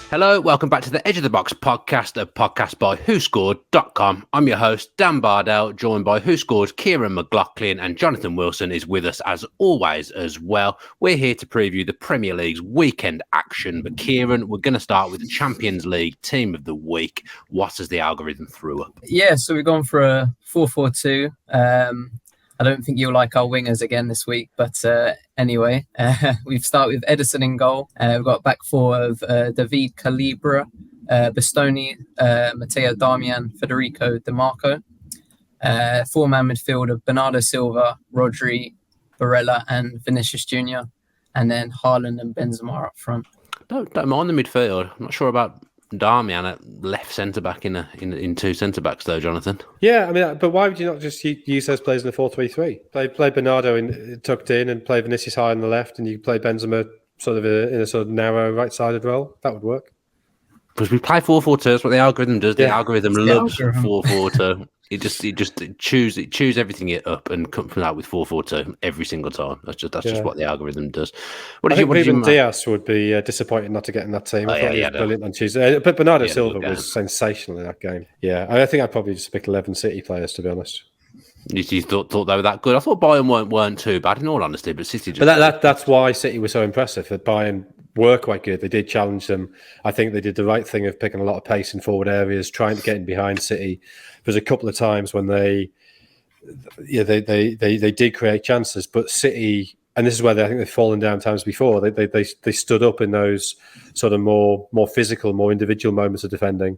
Hello, welcome back to the Edge of the Box podcast, a podcast by WhoScored.com. I'm your host, Dan Bardell, joined by WhoScored's Ciarán McLoughlin, and Jonathan Wilson is with us as always as well. We're here to preview the Premier League's weekend action. But Ciarán, we're going to start with the Champions League Team of the Week. What has the algorithm threw up? Yeah, so we've gone for a 4-4-2. I don't think you'll like our wingers again this week, but anyway, we've started with Edison in goal. We've got back four of David Calibra, Bastoni, Matteo Darmian, Federico Di Marco. Four-man midfield of Bernardo Silva, Rodri, Barella, and Vinicius Jr. And then Haaland and Benzema up front. Don't mind the midfield. I'm not sure about Darmian at left centre-back in two centre-backs, though, Jonathan. Yeah, I mean, but why would you not just use those players in a 4-3-3? Play Bernardo tucked in and play Vinicius high on the left, and you play Benzema sort of in a sort of narrow right-sided role. That would work. Because we play 4-4-2, that's what the algorithm does. The algorithm loves 4-4-2. It just choose everything up and comes out with 4-4-2 every single time. That's just what the algorithm does. I think even Diaz would be disappointed not to get in that team. I thought he was brilliant on Tuesday. But Bernardo Silva was sensational in that game. Yeah, I think I'd probably just pick 11 City players, to be honest. You thought they were that good? I thought Bayern weren't too bad, in all honesty, but City just... But that's why City was so impressive, that Bayern were quite good. They did challenge them. I think they did the right thing of picking a lot of pace in forward areas, trying to get in behind City. There's a couple of times when they did create chances, but City, and this is where I think they've fallen down times before. They stood up in those sort of more physical, more individual moments of defending,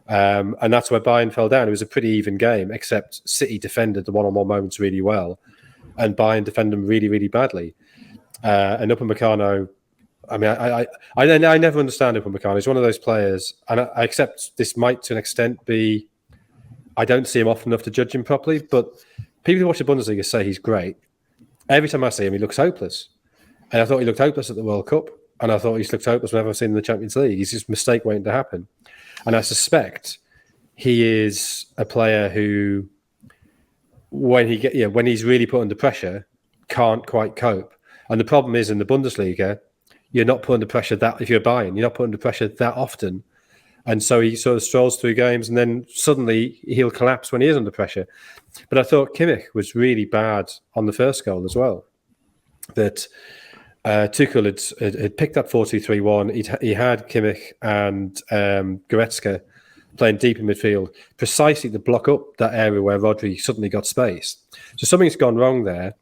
and that's where Bayern fell down. It was a pretty even game, except City defended the one-on-one moments really well, and Bayern defended them really, really badly. And Upamecano, I mean, I never understand Upamecano. He's one of those players, and I accept this might to an extent be. I don't see him often enough to judge him properly, but people who watch the Bundesliga say he's great. Every time I see him, he looks hopeless. And I thought he looked hopeless at the World Cup, and I thought he's looked hopeless whenever I've seen him in the Champions League. He's just a mistake waiting to happen. And I suspect he is a player who, when he's really put under pressure, can't quite cope. And the problem is in the Bundesliga, you're not put under pressure that, if you're Bayern, you're not put under pressure that often. And so he sort of strolls through games, and then suddenly he'll collapse when he is under pressure. But I thought Kimmich was really bad on the first goal as well. That Tuchel had picked that 4-2-3-1. He had Kimmich and Goretzka playing deep in midfield, precisely to block up that area where Rodri suddenly got space. So something's gone wrong there.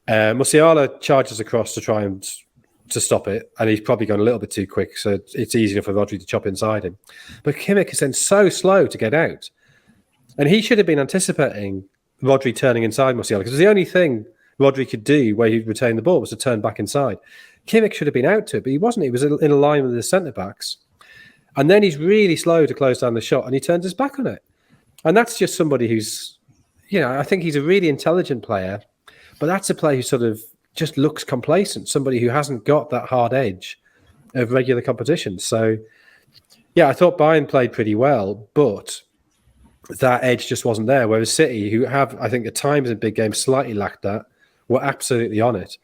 Musiala charges across to try and to stop it, and he's probably gone a little bit too quick, so it's easy enough for Rodri to chop inside him. But Kimmich is then so slow to get out, and he should have been anticipating Rodri turning inside Musiala, because the only thing Rodri could do where he'd retain the ball was to turn back inside. Kimmich should have been out to it, but he wasn't. He was in a line with the centre-backs, and then he's really slow to close down the shot, and he turns his back on it. And that's just somebody who's, I think he's a really intelligent player, but that's a player who sort of just looks complacent, somebody who hasn't got that hard edge of regular competition. So, I thought Bayern played pretty well, but that edge just wasn't there. Whereas City, who have, I think, at times in big games slightly lacked that, were absolutely on it.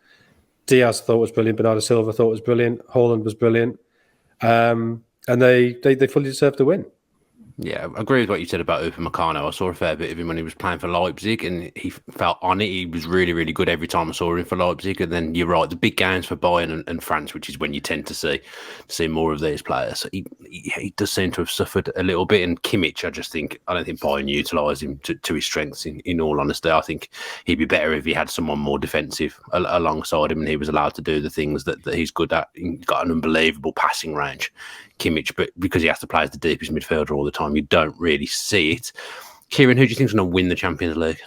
Diaz thought was brilliant. Bernardo Silva thought was brilliant. Haaland was brilliant. And they fully deserved to win. Yeah, I agree with what you said about Upamecano. I saw a fair bit of him when he was playing for Leipzig, and he felt on it. He was really, really good every time I saw him for Leipzig. And then you're right, the big games for Bayern and France, which is when you tend to see more of these players. He does seem to have suffered a little bit. And Kimmich, I don't think Bayern utilised him to his strengths. In all honesty, I think he'd be better if he had someone more defensive alongside him, and he was allowed to do the things that he's good at. He's got an unbelievable passing range, Kimmich, but because he has to play as the deepest midfielder all the time, you don't really see it. Ciarán, who do you think is going to win the Champions League?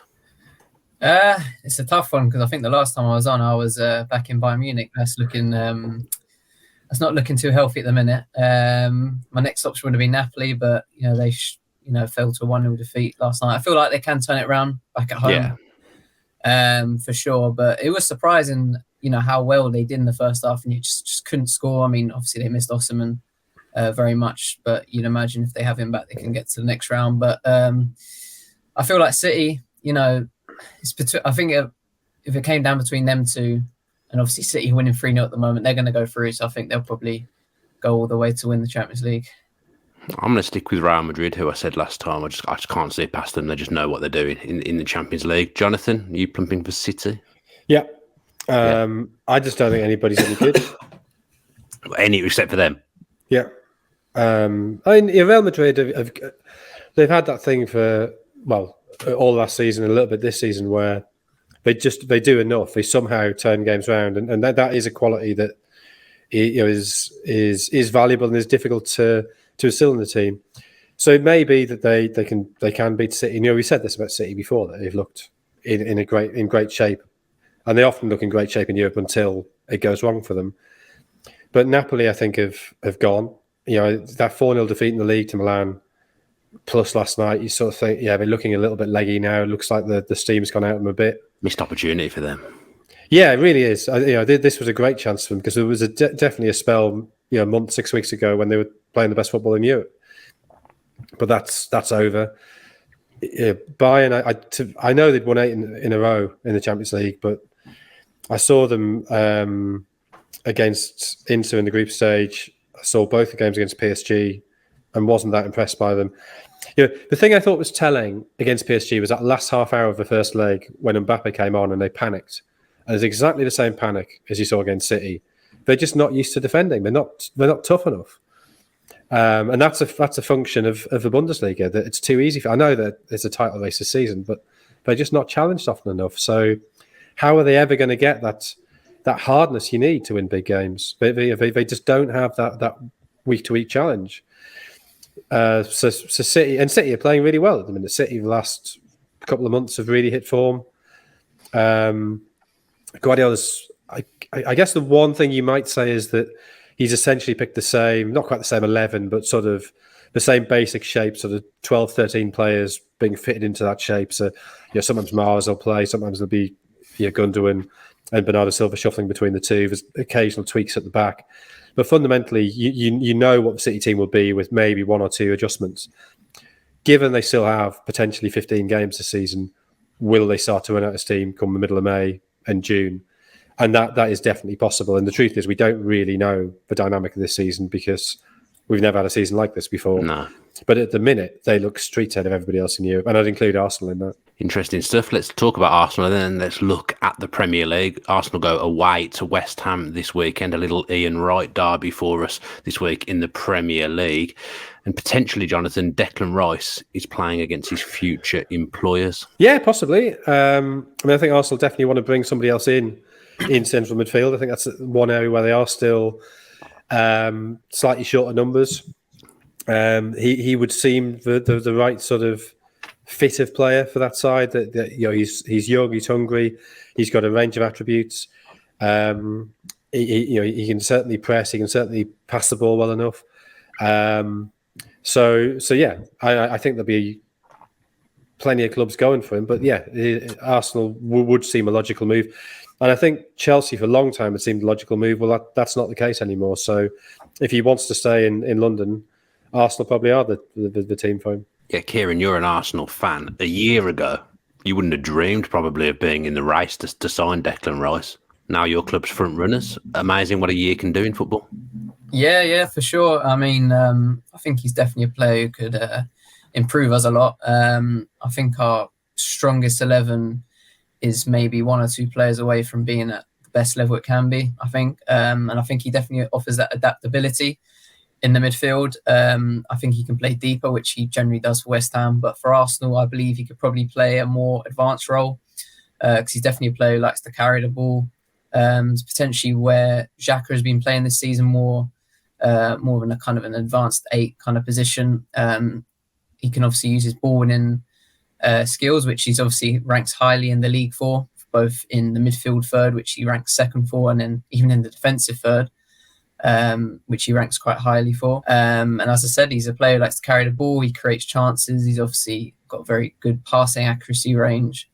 It's a tough one, because I think the last time I was on, I was back in Bayern Munich. That's not looking too healthy at the minute. My next option would have been Napoli, but they fell to a 1-0 defeat last night. I feel like they can turn it around back at home, for sure. But it was surprising, how well they did in the first half, and you just couldn't score. I mean, obviously they missed Osimhen very much, but you'd imagine if they have him back, they can get to the next round. But I feel like City, I think if it came down between them two, and obviously City winning 3-0 at the moment, they're going to go through. So I think they'll probably go all the way to win the Champions League. I'm going to stick with Real Madrid, who I said last time. I just can't see past them. They just know what they're doing in the Champions League. Jonathan, are you plumping for City? Yeah. I just don't think anybody's any good. Any except for them. Yeah. I mean, Real Madrid, they've had that thing for, all last season, a little bit this season, where they do enough. They somehow turn games around, and that is a quality that is valuable and is difficult to instill in the team. So it may be that they can beat City. We said this about City before, that they've looked in great shape, and they often look in great shape in Europe until it goes wrong for them. But Napoli, I think, have gone. That 4-0 defeat in the league to Milan, plus last night, you sort of think, they're looking a little bit leggy now. It looks like the steam's gone out of them a bit. Missed opportunity for them. Yeah, it really is. This was a great chance for them, because there was definitely a spell, a month, 6 weeks ago, when they were playing the best football in Europe. But that's over. Bayern, I know they'd won 8 in a row in the Champions League, but I saw them against Inter in the group stage. I saw both the games against PSG and wasn't that impressed by them. The thing I thought was telling against PSG was that last half hour of the first leg, when Mbappe came on and they panicked. And it's exactly the same panic as you saw against City. They're just not used to defending. They're not tough enough. And that's a function of the Bundesliga, that it's too easy. I know that it's a title race this season, but they're just not challenged often enough. So how are they ever going to get that hardness you need to win big games? They just don't have that week-to-week challenge. So City are playing really well at the minute. City, the last couple of months, have really hit form. Guardiola's, I guess the one thing you might say is that he's essentially picked the same, not quite the same 11, but sort of the same basic shape, sort of 12, 13 players being fitted into that shape. So, sometimes Mars will play, sometimes there'll be Gundogan and Bernardo Silva shuffling between the two. There's occasional tweaks at the back. But fundamentally, you know what the City team will be, with maybe 1 or 2 adjustments. Given they still have potentially 15 games this season, will they start to run out of steam come the middle of May and June? And that is definitely possible. And the truth is, we don't really know the dynamic of this season, because we've never had a season like this before. No. But at the minute, they look street ahead of everybody else in Europe. And I'd include Arsenal in that. Interesting stuff. Let's talk about Arsenal, and then let's look at the Premier League. Arsenal go away to West Ham this weekend. A little Ian Wright derby for us this week in the Premier League. And potentially, Jonathan, Declan Rice is playing against his future employers. Yeah, possibly. I think Arsenal definitely want to bring somebody else in central midfield. I think that's one area where they are still slightly short of numbers. He would seem the right sort of fit of player for that side. That he's young, he's hungry, he's got a range of attributes. He can certainly press, he can certainly pass the ball well enough. So yeah, I think there'll be plenty of clubs going for him. But yeah, Arsenal would seem a logical move. And I think Chelsea for a long time it seemed a logical move. Well, that's not the case anymore. So if he wants to stay in London, Arsenal probably are the team for him. Yeah, Ciarán, you're an Arsenal fan. A year ago, you wouldn't have dreamed probably of being in the race to sign Declan Rice. Now your club's front runners. Amazing what a year can do in football. Yeah, for sure. I mean, I think he's definitely a player who could improve us a lot. I think our strongest 11 is maybe 1 or 2 players away from being at the best level it can be, I think. And I think he definitely offers that adaptability in the midfield. I think he can play deeper, which he generally does for West Ham. But for Arsenal, I believe he could probably play a more advanced role, because he's definitely a player who likes to carry the ball. Potentially where Xhaka has been playing this season more in a kind of an advanced 8 kind of position. He can obviously use his ball winning skills, which he's obviously ranks highly in the league for, both in the midfield third, which he ranks second for, and then even in the defensive third, which he ranks quite highly for. And as I said, he's a player who likes to carry the ball. He creates chances. He's obviously got very good passing accuracy range.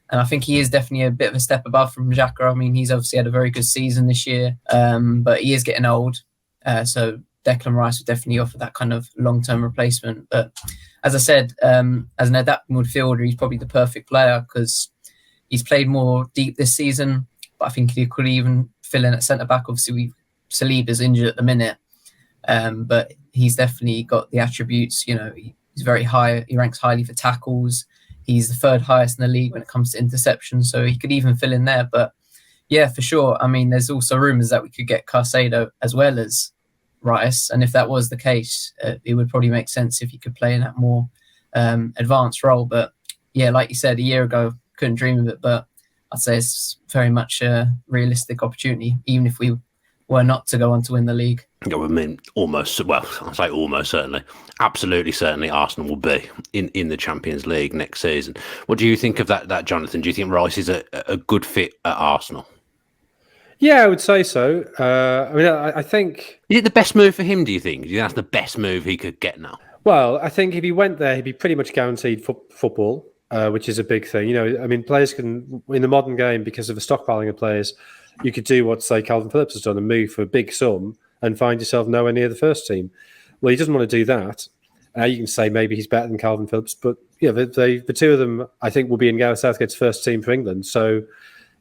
And I think he is definitely a bit of a step above from Xhaka. I mean, he's obviously had a very good season this year, but he is getting old. So Declan Rice would definitely offer that kind of long-term replacement. But as I said, as an adapting midfielder, he's probably the perfect player, because he's played more deep this season. But I think he could even fill in at centre-back. Obviously, Saliba's injured at the minute, but he's definitely got the attributes. He's very high. He ranks highly for tackles. He's the third highest in the league when it comes to interceptions, so he could even fill in there. But yeah, for sure. I mean, there's also rumours that we could get Caicedo as well as Rice, and if that was the case, it would probably make sense if he could play in that more advanced role. But yeah, like you said, a year ago, couldn't dream of it, but I'd say it's very much a realistic opportunity, even if we were not to go on to win the league. Yeah, I mean, almost, well, I'll say almost certainly, absolutely certainly Arsenal will be in the Champions League next season. What do you think of that, Jonathan? Do you think Rice is a good fit at Arsenal? Yeah, I would say so. I mean, I think... Is it the best move for him, do you think? Do you think that's the best move he could get now? Well, I think if he went there, he'd be pretty much guaranteed football, which is a big thing. I mean, players can, in the modern game, because of the stockpiling of players, you could do what, say, Calvin Phillips has done and move for a big sum and find yourself nowhere near the first team. Well, he doesn't want to do that. You can say maybe he's better than Calvin Phillips, but the two of them, I think, will be in Gareth Southgate's first team for England. So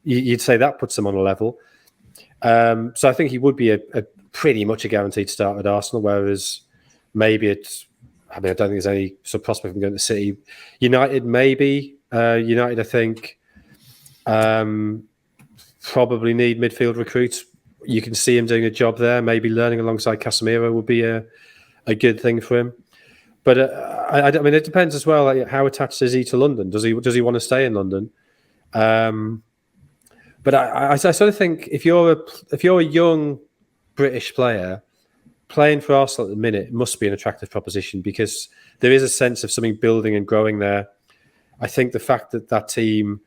you'd say that puts them on a level. So I think he would be a pretty much a guaranteed start at Arsenal, whereas maybe I don't think there's any sort of prospect of going to City. United, maybe. United, I think, probably need midfield recruits. You can see him doing a job there. Maybe learning alongside Casemiro would be a good thing for him. But I mean, it depends as well. Like, how attached is he to London? Does he want to stay in London? But I sort of think if you're a young British player playing for Arsenal at the minute, it must be an attractive proposition because there is a sense of something building and growing there. I think the fact that team,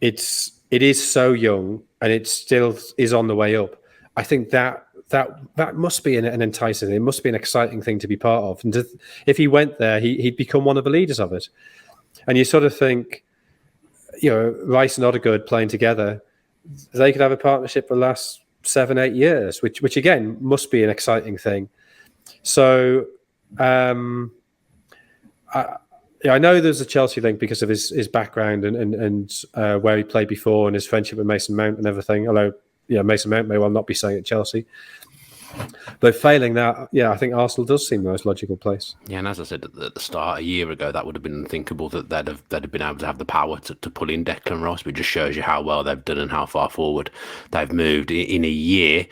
it is so young and it still is on the way up. I think that must be an enticing. It must be an exciting thing to be part of. And if he went there, he'd become one of the leaders of it. And you sort of think, Rice and Odegaard playing together, they could have a partnership for the last 7-8 years, which again must be an exciting thing. So I know there's a Chelsea link because of his background and where he played before and his friendship with Mason Mount and everything. Although Mason Mount may well not be staying at Chelsea. But failing that, I think Arsenal does seem the most logical place. Yeah, and as I said at the start, a year ago, that would have been unthinkable that they'd have been able to have the power to pull in Declan Rice. But it just shows you how well they've done and how far forward they've moved in a year.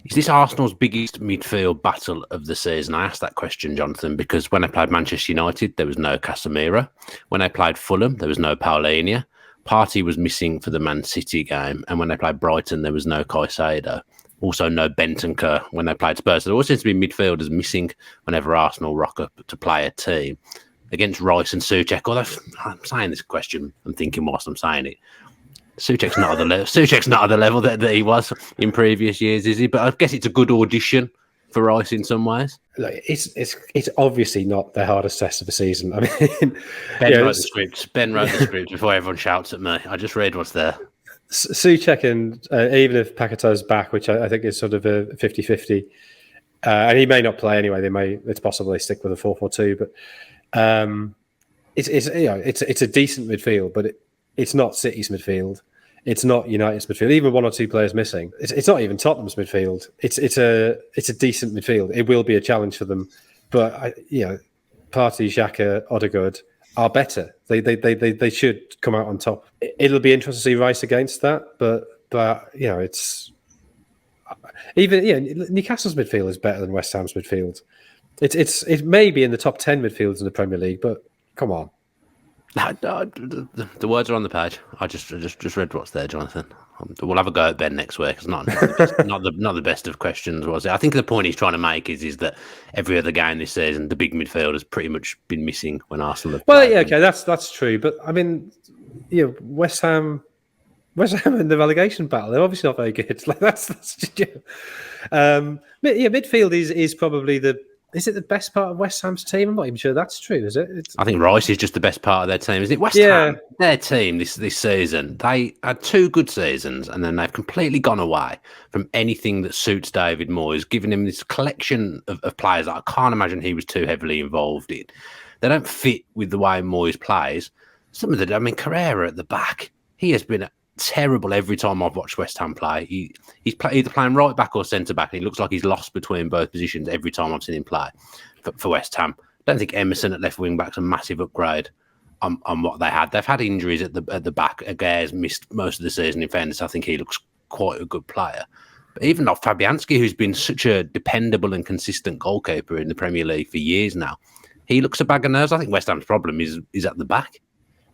Is this Arsenal's biggest midfield battle of the season? I asked that question, Jonathan, because when they played Manchester United, there was no Casemiro. When they played Fulham, there was no Paulinho. Partey was missing for the Man City game. And when they played Brighton, there was no Caicedo. Also, no Bentancur when they played Spurs. So there always seems to be midfielders missing whenever Arsenal rock up to play a team. Against Rice and Souček, although I'm saying this question, I'm thinking whilst I'm saying it, Souček's not at the level. Souček's not at the level that he was in previous years, is he? But I guess it's a good audition for Rice in some ways. Look, it's obviously not their hardest test of the season. I mean, Ben wrote the script. Ben wrote the script before everyone shouts at me. I just read what's there. Souček, and even if Paquetá's back, which I think is sort of a 50-50, and he may not play anyway. It's possible they stick with a 4-4-2, but it's a decent midfield, but it's not City's midfield. It's not United's midfield. Even one or two players missing. It's not even Tottenham's midfield. It's a decent midfield. It will be a challenge for them, but Partey, Xhaka, Odegaard are better. They should come out on top. It'll be interesting to see Rice against that, but it's even Newcastle's midfield is better than West Ham's midfield. It may be in the top 10 midfields in the Premier League, but come on. No, the words are on the page. I just read what's there, Jonathan. We'll have a go at Ben next week. It's not the best of questions, was it? I think the point he's trying to make is that every other game this season, the big midfield has pretty much been missing when Arsenal have played. Well, okay, that's true. But I mean, West Ham in the relegation battle, they're obviously not very good. Like that's just midfield is probably Is it the best part of West Ham's team? I'm not even sure that's true, is it? I think Rice is just the best part of their team, isn't it? West Ham, their team this season, they had 2 good seasons and then they've completely gone away from anything that suits David Moyes, giving him this collection of players that I can't imagine he was too heavily involved in. They don't fit with the way Moyes plays. Some of Carrera at the back, he has been terrible every time I've watched West Ham play. He's either playing right back or centre back, and he looks like he's lost between both positions every time I've seen him play for West Ham. I don't think Emerson at left wing back's a massive upgrade on what they had. They've had injuries at the back. Aguirre's missed most of the season. In fairness, I think he looks quite a good player. But even like Fabianski, who's been such a dependable and consistent goalkeeper in the Premier League for years now, he looks a bag of nerves. I think West Ham's problem is at the back.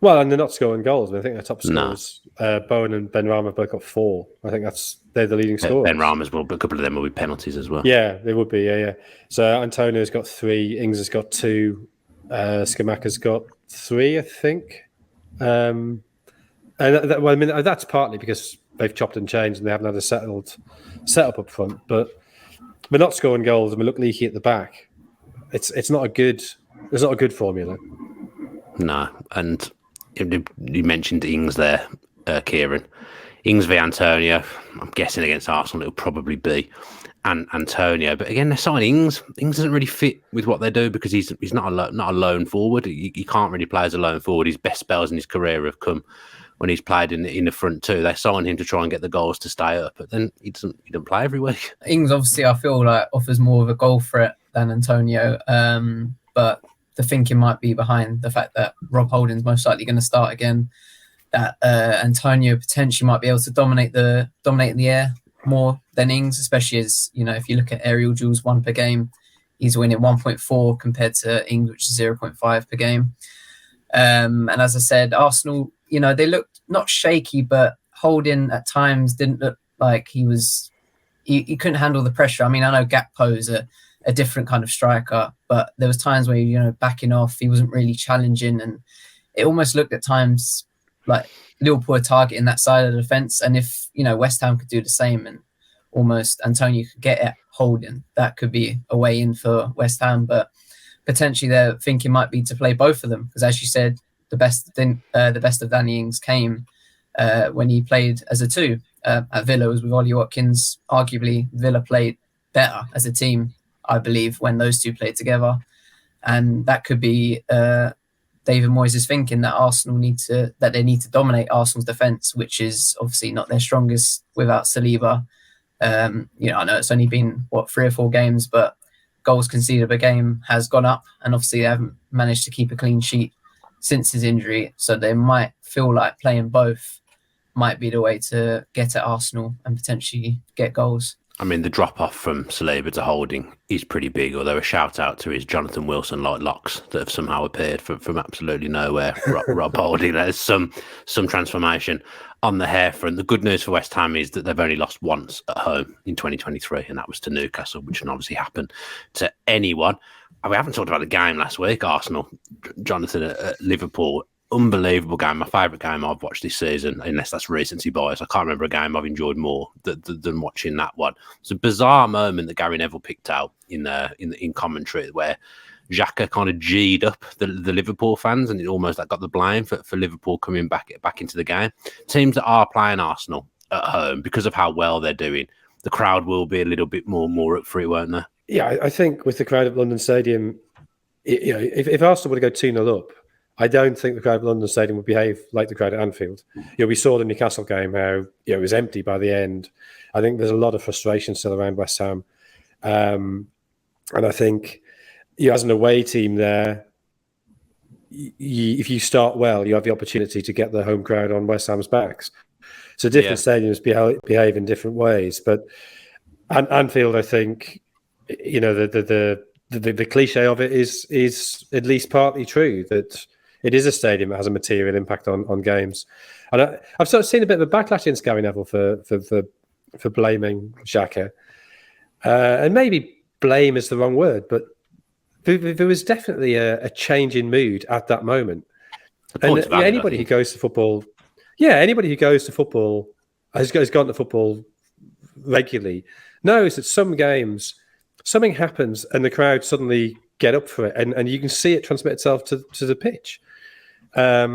Well, and they're not scoring goals. I think their top scorers, Bowen and Benrahma, have both got 4. I think they're the leading scorers. Benrahma's will, but a couple of them will be penalties as well. Yeah, they would be. Yeah. So Antonio's got 3, Ings has got 2, Scamacca's got 3, I think. And that's partly because they've chopped and changed and they haven't had a settled setup up front. But we're not scoring goals and we look leaky at the back. It's not a good formula. No, and you mentioned Ings there, Ciarán. Ings v Antonio. I'm guessing against Arsenal it'll probably be Antonio. But again, they're signing Ings. Ings doesn't really fit with what they do because he's not a lone forward. He can't really play as a lone forward. His best spells in his career have come when he's played in the front too. They signed him to try and get the goals to stay up, but then he doesn't play every week. Ings obviously I feel like offers more of a goal threat than Antonio, but the thinking might be behind the fact that Rob Holding's most likely going to start again, that Antonio potentially might be able to dominate in the air more than Ings, especially as, if you look at aerial duels 1 per game, he's winning 1.4 compared to Ings, which is 0.5 per game. And as I said, Arsenal, they looked not shaky, but Holding at times didn't look like he couldn't handle the pressure. I mean, I know Gakpo's a different kind of striker, but there was times where, backing off, he wasn't really challenging, and it almost looked at times like Liverpool were targeting that side of the defence. And if, West Ham could do the same and almost Antonio could get at Holding, that could be a way in for West Ham. But potentially their thinking might be to play both of them, because as you said, the best of Danny Ings came when he played as a 2 at Villa. Was with Ollie Watkins. Arguably, Villa played better as a team, I believe, when those two played together. And that could be David Moyes' thinking that they need to dominate Arsenal's defence, which is obviously not their strongest without Saliba. I know it's only been 3 or 4 games, but goals conceded per game has gone up, and obviously they haven't managed to keep a clean sheet since his injury. So they might feel like playing both might be the way to get at Arsenal and potentially get goals. I mean, the drop-off from Saliba to Holding is pretty big, although a shout-out to his Jonathan Wilson-like locks that have somehow appeared from absolutely nowhere. Rob Holding, there's some transformation on the hair front. The good news for West Ham is that they've only lost once at home in 2023, and that was to Newcastle, which can obviously happen to anyone. We haven't talked about the game last week, Arsenal, Jonathan at Liverpool. Unbelievable game, my favourite game I've watched this season, unless that's recency bias. I can't remember a game I've enjoyed more than watching that one. It's a bizarre moment that Gary Neville picked out in commentary, where Xhaka kind of G'd up the Liverpool fans, and it almost got the blame for Liverpool coming back into the game. Teams that are playing Arsenal at home, because of how well they're doing, the crowd will be a little bit more up for it, won't they? Yeah, I think with the crowd at London Stadium, if Arsenal were to go 2-0 up, I don't think the crowd at London Stadium would behave like the crowd at Anfield. We saw the Newcastle game how it was empty by the end. I think there's a lot of frustration still around West Ham, and I think as an away team there, if you start well, you have the opportunity to get the home crowd on West Ham's backs. So different stadiums behave in different ways, but Anfield, I think, the cliche of it is at least partly true, that it is a stadium that has a material impact on games. And I've sort of seen a bit of a backlash against Gary Neville for blaming Xhaka. And maybe blame is the wrong word, but there was definitely a change in mood at that moment. And anybody who goes to football has gone to football regularly knows that some games, something happens and the crowd suddenly get up for it, and you can see it transmit itself to the pitch. I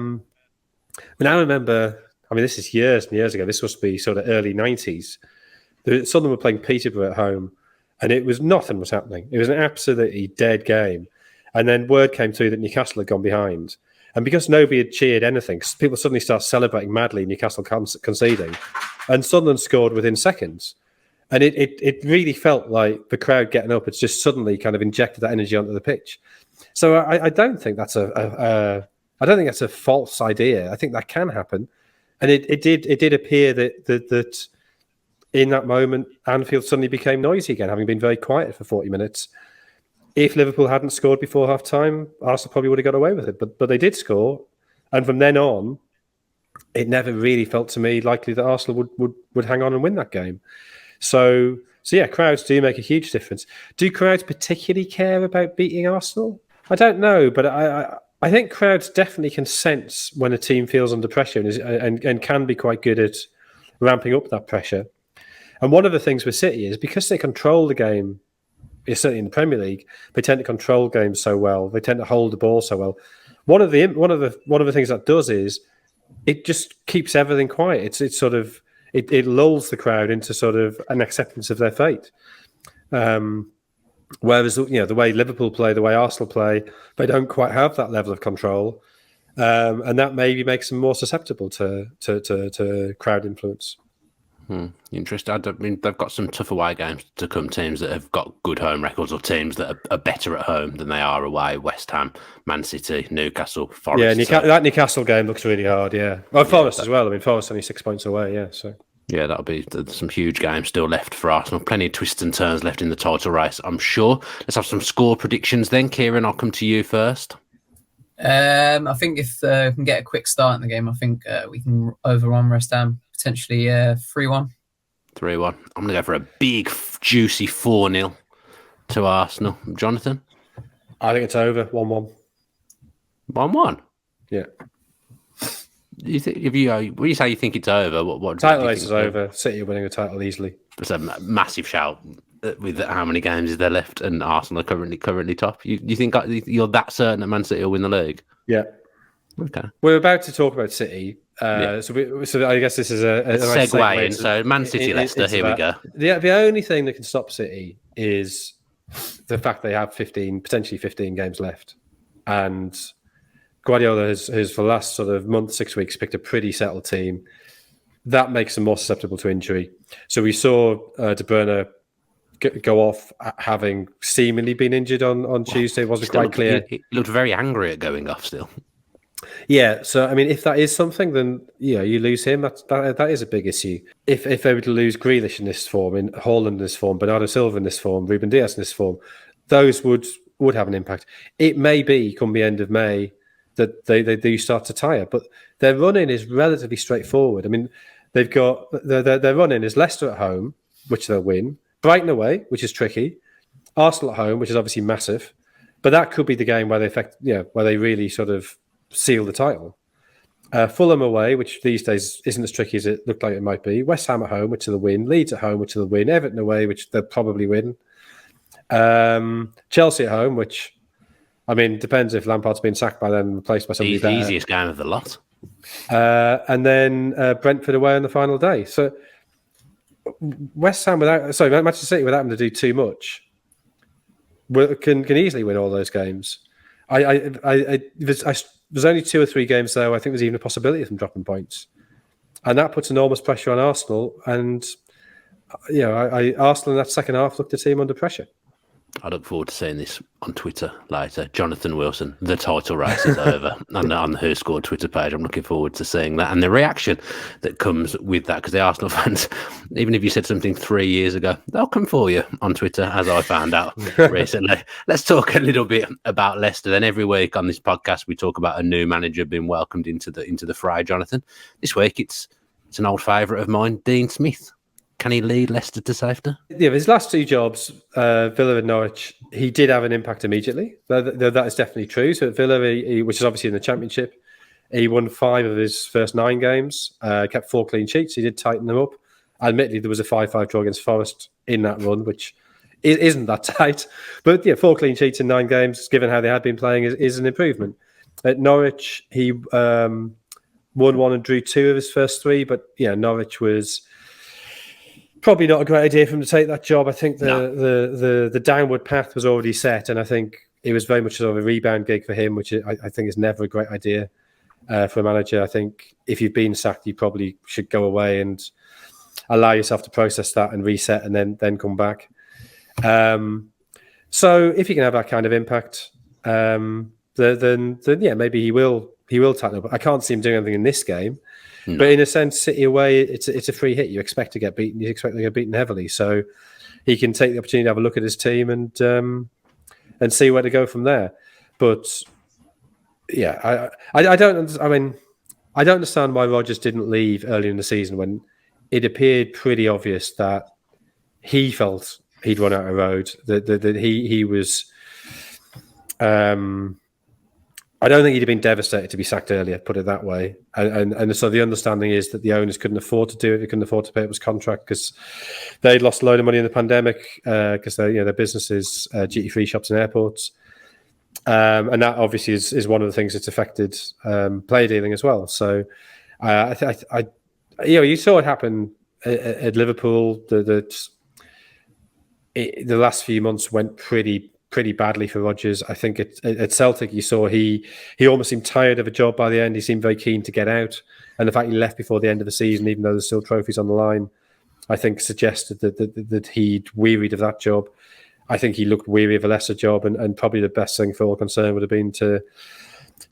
remember, this is years and years ago, this must be sort of early 90s. Sunderland were playing Peterborough at home, and nothing was happening. It was an absolutely dead game. And then word came through that Newcastle had gone behind. And because nobody had cheered anything, people suddenly start celebrating madly, Newcastle conceding, and Sunderland scored within seconds. And it really felt like the crowd getting up. It's just suddenly kind of injected that energy onto the pitch. So I don't think that's I don't think that's a false idea. I think that can happen, and it did appear that in that moment Anfield suddenly became noisy again, having been very quiet for 40 minutes. If Liverpool hadn't scored before half time, Arsenal probably would have got away with it. But they did score, and from then on, it never really felt to me likely that Arsenal would hang on and win that game. So yeah, crowds do make a huge difference. Do crowds particularly care about beating Arsenal? I don't know, but I think crowds definitely can sense when a team feels under pressure and can be quite good at ramping up that pressure. And one of the things with City is because they control the game, certainly in the Premier League, they tend to control games so well. They tend to hold the ball so well. One of the things that does is it just keeps everything quiet. It's sort of it lulls the crowd into sort of an acceptance of their fate. Whereas the way Liverpool play, the way Arsenal play, they don't quite have that level of control, and that maybe makes them more susceptible to crowd influence. Interesting. I mean, they've got some tough away games to come. Teams that have got good home records, or teams that are better at home than they are away. West Ham, Man City, Newcastle, Forest. Yeah, that Newcastle game looks really hard. Yeah, well, Forest as well. I mean, Forest only 6 points away. Yeah, so. Yeah, that'll be some huge games still left for Arsenal. Plenty of twists and turns left in the title race, I'm sure. Let's have some score predictions then. Ciarán, I'll come to you first. I think if we can get a quick start in the game, I think we can overrun West Ham, potentially 3-1. 3-1. I'm going to go for a big, juicy 4-0 to Arsenal. Jonathan? I think it's over, 1-1. 1-1? Yeah. You think when you say you think it's over, what title race is over? City are winning the title easily. It's a massive shout with how many games is there left, and Arsenal are currently top. You think you're that certain that Man City will win the league? Yeah. Okay. We're about to talk about City, so I guess this is a nice segue in. So Man City, Leicester. Here we go. The only thing that can stop City is the fact they have potentially 15 games left, and Guardiola has for the last sort of month, 6 weeks, picked a pretty settled team. That makes them more susceptible to injury. So we saw De Bruyne go off having seemingly been injured on Tuesday. It wasn't quite clear. He looked very angry at going off still. Yeah, so I mean, if that is something, then you lose him. That is a big issue. If they were to lose Grealish in this form, in Haaland in this form, Bernardo Silva in this form, Ruben Dias in this form, those would have an impact. It may be come the end of May that they do start to tire, but their run-in is relatively straightforward. I mean, they've got their run-in is Leicester at home, which they'll win, Brighton away, which is tricky, Arsenal at home, which is obviously massive, but that could be the game where they really sort of seal the title. Fulham away, which these days isn't as tricky as it looked like it might be. West Ham at home, which they'll win. Leeds at home, which they'll win. Everton away, which they'll probably win. Chelsea at home, which, I mean, depends if Lampard's been sacked by then and replaced by somebody better. The easiest game of the lot. And then Brentford away on the final day. So Manchester City, without them to do too much, can easily win all those games. There's only 2 or 3 games though. I think there's even a possibility of them dropping points, and that puts enormous pressure on Arsenal. And Arsenal in that second half looked a team under pressure. I look forward to seeing this on Twitter later. Jonathan Wilson, the title race is over on the WhoScored Twitter page. I'm looking forward to seeing that and the reaction that comes with that, because the Arsenal fans, even if you said something 3 years ago, they'll come for you on Twitter, as I found out recently. Let's talk a little bit about Leicester. Then every week on this podcast, we talk about a new manager being welcomed into the fray, Jonathan. This week, it's an old favourite of mine, Dean Smith. Can he lead Leicester to safety? Yeah, his last 2 jobs, Villa and Norwich, he did have an impact immediately. That is definitely true. So at Villa, which is obviously in the Championship, he won 5 of his first 9 games, kept 4 clean sheets. He did tighten them up. Admittedly, there was a 5-5 draw against Forest in that run, which isn't that tight. But 4 clean sheets in 9 games, given how they had been playing, is an improvement. At Norwich, he won 1 and drew 2 of his first 3. But Norwich was probably not a great idea for him to take that job. I think the downward path was already set, and I think it was very much sort of a rebound gig for him, which I think is never a great idea for a manager. I think if you've been sacked, you probably should go away and allow yourself to process that and reset, and then come back. So if you can have that kind of impact, then yeah, maybe he will tighten up. I can't see him doing anything in this game, but in a sense, City away, it's a free hit. You expect to get beaten. You expect to get beaten heavily, so he can take the opportunity to have a look at his team and see where to go from there. But yeah, I don't. I mean, I don't understand why Rodgers didn't leave earlier in the season when it appeared pretty obvious that he felt he'd run out of road. That he was. I don't think he'd have been devastated to be sacked earlier, put it that way. And so the understanding is that the owners couldn't afford to do it. They couldn't afford to pay up his contract because they'd lost a load of money in the pandemic because their businesses, duty-free shops and airports. And that obviously is one of the things that's affected player dealing as well. So you saw it happen at Liverpool. The last few months went pretty badly for Rodgers. I think at Celtic, you saw he almost seemed tired of a job by the end. He seemed very keen to get out. And the fact he left before the end of the season, even though there's still trophies on the line, I think suggested that he'd wearied of that job. I think he looked weary of a lesser job, and probably the best thing for all concerned would have been to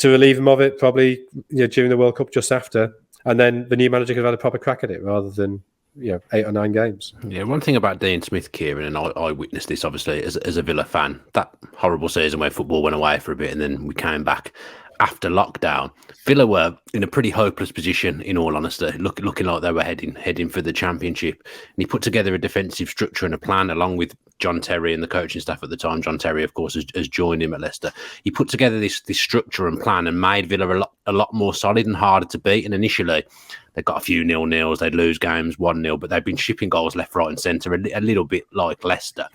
relieve him of it, probably during the World Cup just after. And then the new manager could have had a proper crack at it rather than 8 or 9 games. Yeah, one thing about Dean Smith, Ciarán, and I witnessed this obviously as a Villa fan, that horrible season where football went away for a bit and then we came back after lockdown. Villa were in a pretty hopeless position, in all honesty, looking like they were heading for the Championship. And he put together a defensive structure and a plan along with John Terry and the coaching staff at the time. John Terry, of course, has joined him at Leicester. He put together this structure and plan and made Villa a lot more solid and harder to beat. And initially, they got a few 0-0s. They'd lose games 1-0, but they'd been shipping goals left, right and centre, a little bit like Leicester.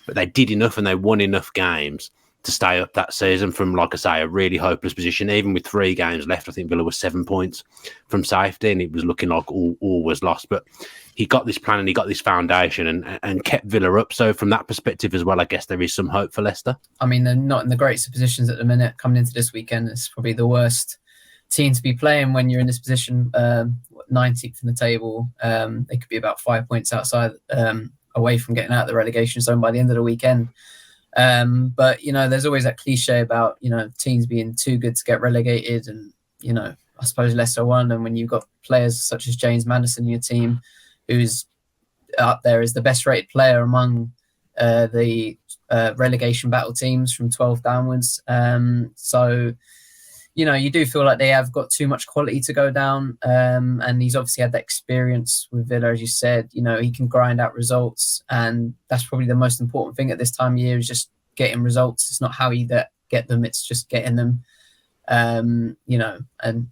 But they did enough and they won enough games to stay up that season from, like I say, a really hopeless position. Even with 3 games left, I think Villa was 7 points from safety and it was looking like all was lost. But he got this plan and he got this foundation and kept Villa up. So from that perspective as well, I guess there is some hope for Leicester. I mean, they're not in the greatest positions at the minute. Coming into this weekend, it's probably the worst team to be playing when you're in this position, 19th in the table. They could be about 5 points outside, away from getting out of the relegation zone by the end of the weekend. But there's always that cliche about teams being too good to get relegated, and I suppose Leicester won. And when you've got players such as James Maddison in your team, who's up there as the best rated player among the relegation battle teams from 12 downwards, so you do feel like they have got too much quality to go down. And he's obviously had that experience with Villa, as you said. He can grind out results. And that's probably the most important thing at this time of year, is just getting results. It's not how you get them, it's just getting them. And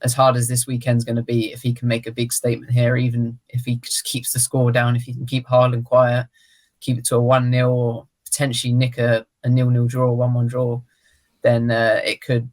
as hard as this weekend's going to be, if he can make a big statement here, even if he just keeps the score down, if he can keep hard and quiet, keep it to a 1-0 or potentially nick a 0-0 draw, 1-1 draw, then it could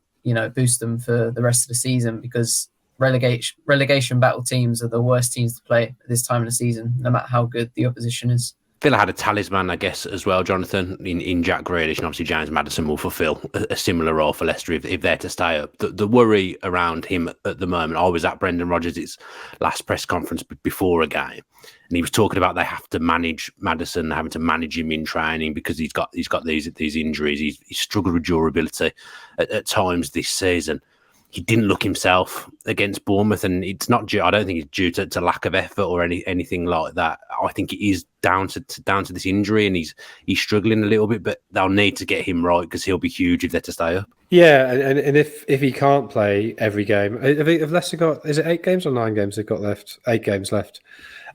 boost them for the rest of the season, because relegation battle teams are the worst teams to play at this time of the season, no matter how good the opposition is. Villa had a talisman, I guess, as well, Jonathan, in Jack Grealish, and obviously James Maddison will fulfil a similar role for Leicester if they're to stay up. The worry around him at the moment, I was at Brendan Rodgers' last press conference before a game, and he was talking about they have to manage Maddison, having to manage him in training because he's got these injuries. He's struggled with durability at times this season. He didn't look himself against Bournemouth, and it's not due. I don't think it's due to lack of effort or anything like that. I think it is down to this injury, and he's struggling a little bit. But they'll need to get him right because he'll be huge if they're to stay up. Yeah, and if he can't play every game, have Leicester got, is it 8 games or 9 games they've got left? 8 games left.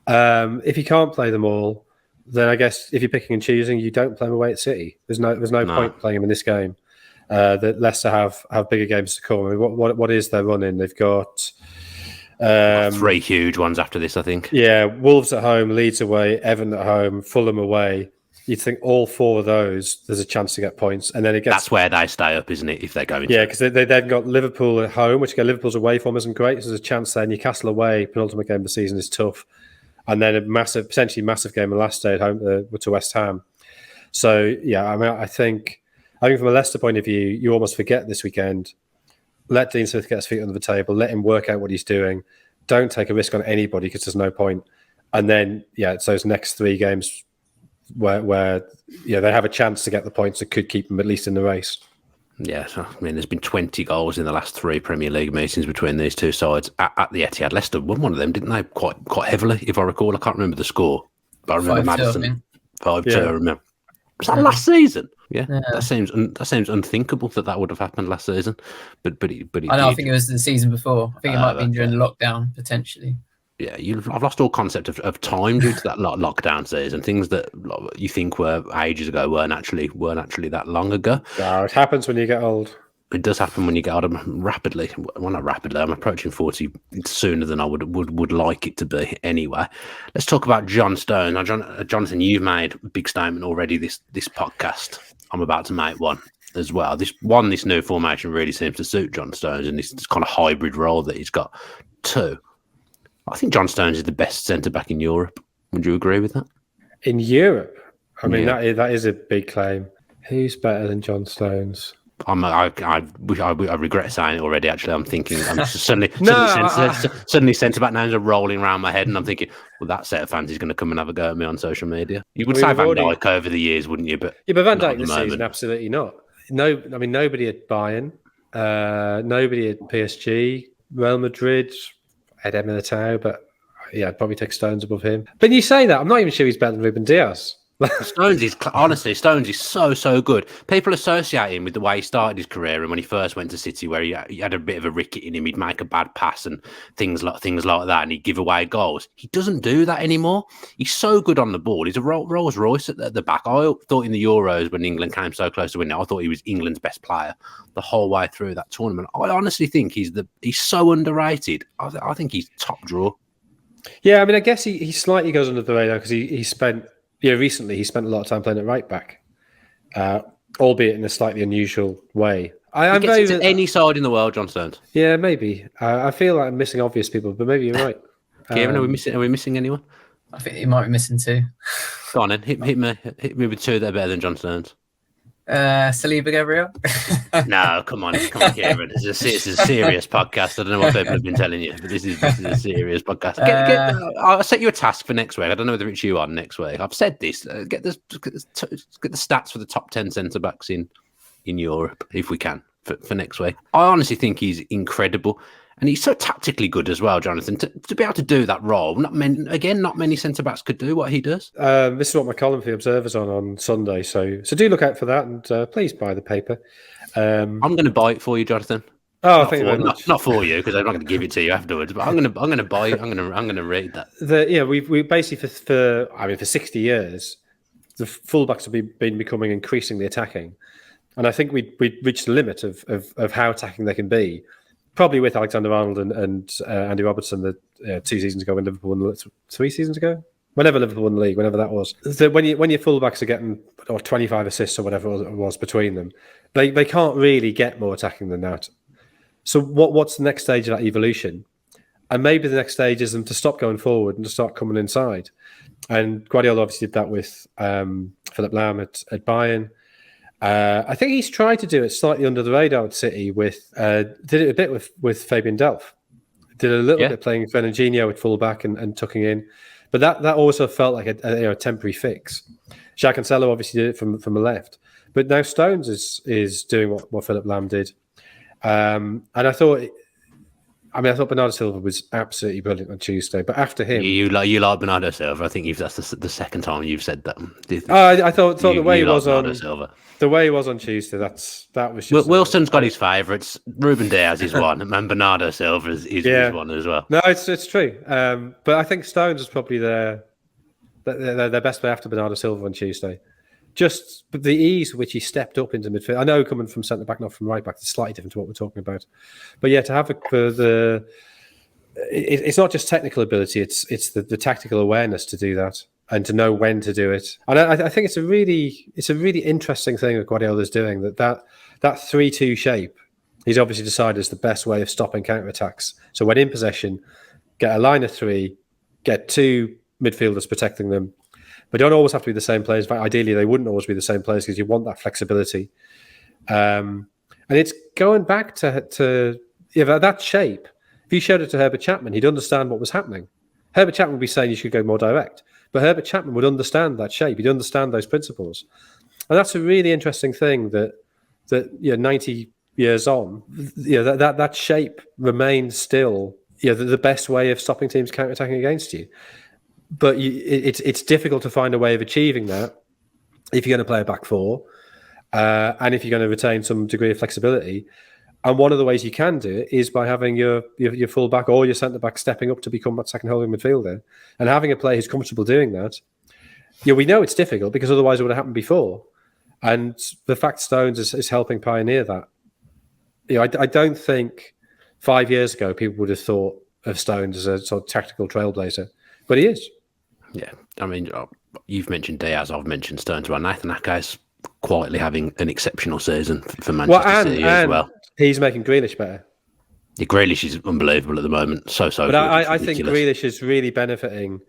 If he can't play them all, then I guess if you're picking and choosing, you don't play him away at City. There's no point playing him in this game. That Leicester have bigger games to come. I mean, what is their run in? They've got 3 huge ones after this, I think. Yeah, Wolves at home, Leeds away, Everton at home, Fulham away. You'd think all 4 of those, there's a chance to get points, and then it gets. That's where they stay up, isn't it? If they go into because they then got Liverpool at home, which again Liverpool's away form isn't great. So there's a chance there. Newcastle away, penultimate game of the season, is tough, and then a potentially massive game the last day at home to West Ham. So yeah, I mean, I think I think from a Leicester point of view, you almost forget this weekend. Let Dean Smith get his feet under the table. Let him work out what he's doing. Don't take a risk on anybody because there's no point. And then, it's those next 3 games where they have a chance to get the points that could keep them at least in the race. Yeah, so, I mean, there's been 20 goals in the last 3 Premier League meetings between these two sides at the Etihad. Leicester won one of them, didn't they? Quite heavily, if I recall. I can't remember the score, but I remember 5-2, Madison 5-2. I remember. Was that last season? Yeah. That seems unthinkable that would have happened last season. But I think it was the season before. I think it might have been during the lockdown potentially. Yeah, I've lost all concept of time due to that lockdown season. Things that you think were ages ago weren't actually that long ago. No, it happens when you get old. It does happen when you get older rapidly. Well, not rapidly. I'm approaching 40 sooner than I would like it to be. Anyway, let's talk about John Stones. Now, Jonathan, you've made a big statement already. This podcast, I'm about to make one as well. This new formation really seems to suit John Stones and this kind of hybrid role that he's got. 2. I think John Stones is the best centre-back in Europe. Would you agree with that? In Europe? I mean, that is a big claim. Who's better than John Stones? I regret saying it already, actually. I'm thinking, suddenly centre-back names are rolling around my head and I'm thinking, well, that set of fans is going to come and have a go at me on social media. You would say Van Dijk over the years, wouldn't you? But Van Dijk this season, absolutely not. No, I mean, nobody at Bayern, nobody at PSG, Real Madrid, Eder Militao, but I'd probably take Stones above him. But you say that, I'm not even sure he's better than Ruben Diaz. Stones is so good. People associate him with the way he started his career and when he first went to City, where he had a bit of a ricket in him. He'd make a bad pass and things like that, and he'd give away goals. He doesn't do that anymore. He's so good on the ball. He's a Rolls Royce at the back. I thought in the Euros when England came so close to winning, I thought he was England's best player the whole way through that tournament. I honestly think he's so underrated. I think he's top draw. Yeah, I mean, I guess he slightly goes under the radar because he spent. Recently he spent a lot of time playing at right back, albeit in a slightly unusual way. I'm very to any side in the world, John Stones. Yeah, maybe. I feel like I'm missing obvious people, but maybe you're right. Kieran, are we missing anyone? I think you might be missing 2. Go on then, hit me with 2 that are better than John Stones. Saliba Gabriel. No, come on, Kieran. It's a serious podcast. I don't know what people have been telling you, but this is a serious podcast. I'll set you a task for next week. I don't know whether it's you on next week. I've said this. Get the stats for the top 10 centre backs in Europe if we can for next week. I honestly think he's incredible. And he's so tactically good as well, Jonathan, to be able to do that role. Not many centre-backs could do what he does. This is what my column for the Observer's on Sunday, so do look out for that, and please buy the paper. I'm going to buy it for you, Jonathan. Oh, thank you very much. Not for you, because I'm not going to give it to you afterwards, but I'm going to buy it. I'm going to read that. We basically, for 60 years, the fullbacks have been becoming increasingly attacking. And I think we reached the limit of how attacking they can be. Probably with Alexander-Arnold and Andy Robertson 2 seasons ago when Liverpool won 3 seasons ago? Whenever Liverpool won the league, whenever that was. When your fullbacks are getting 25 assists or whatever it was between them, they can't really get more attacking than that. So what's the next stage of that evolution? And maybe the next stage is them to stop going forward and to start coming inside. And Guardiola obviously did that with Philipp Lahm at Bayern. I think he's tried to do it slightly under the radar at City did it a bit with Fabian Delph. Did a little bit playing Fernandinho at fullback and tucking in. But that also felt like a temporary fix. Jacques Cancelo obviously did it from the left. But now Stones is doing what Philipp Lahm did. And I thought Bernardo Silva was absolutely brilliant on Tuesday. But after him, you like Bernardo Silva. I think that's the second time you've said that. I thought the way he was on Silva. The way he was on Tuesday, that was just... Wilson's got his favourites. Ruben Diaz is one, and bernardo Silva is one as well. No, it's true. But I think Stones is probably their best play after Bernardo Silva on Tuesday. Just the ease with which he stepped up into midfield. I know coming from centre back, not from right back, it's slightly different to what we're talking about. But yeah, to have it's not just technical ability; it's the tactical awareness to do that and to know when to do it. And I think it's a really interesting thing that Guardiola's doing. That 3-2 shape, he's obviously decided is the best way of stopping counter-attacks. So when in possession, get a line of 3, get 2 midfielders protecting them. But they don't always have to be the same players. Ideally, they wouldn't always be the same players because you want that flexibility. And it's going back to that shape. If you showed it to Herbert Chapman, he'd understand what was happening. Herbert Chapman would be saying you should go more direct, but Herbert Chapman would understand that shape. He'd understand those principles, and that's a really interesting thing. That 90 years on, that shape remains still the best way of stopping teams counterattacking against you. But it's difficult to find a way of achieving that if you're going to play a back four, and if you're going to retain some degree of flexibility. And one of the ways you can do it is by having your full back or your centre back stepping up to become that second holding midfielder, and having a player who's comfortable doing that. We know it's difficult because otherwise it would have happened before. And the fact Stones is helping pioneer that. I don't think 5 years ago people would have thought of Stones as a sort of tactical trailblazer, but he is. Yeah, I mean, you've mentioned Diaz, I've mentioned Stones. Well, Nathan Ake's quietly having an exceptional season for Manchester City as well. He's making Grealish better. Yeah, Grealish is unbelievable at the moment. But good. I think Grealish is really benefiting.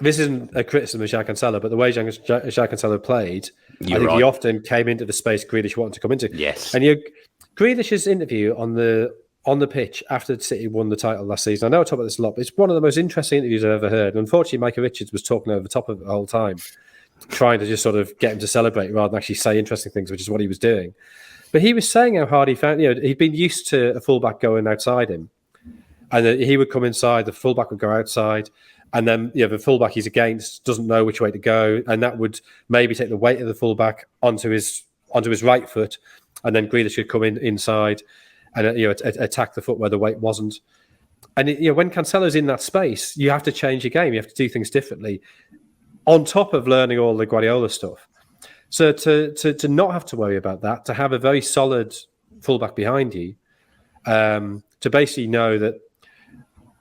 This isn't a criticism of Jacques Cancelo, but the way Jacques Cancelo played, he often came into the space Grealish wanted to come into. Yes. And Grealish's interview on the pitch after City won the title last season, I know I talk about this a lot, but it's one of the most interesting interviews I've ever heard. And unfortunately, Micah Richards was talking over the top of it the whole time, trying to just sort of get him to celebrate rather than actually say interesting things, which is what he was doing. But he was saying how hard he found, he'd been used to a fullback going outside him. And he would come inside, the fullback would go outside. And then the fullback he's against doesn't know which way to go. And that would maybe take the weight of the fullback onto his right foot. And then Grealish should come inside and attack the foot where the weight wasn't. And when Cancelo's in that space, you have to change your game. You have to do things differently on top of learning all the Guardiola stuff. So to not have to worry about that, to have a very solid fullback behind you, to basically know that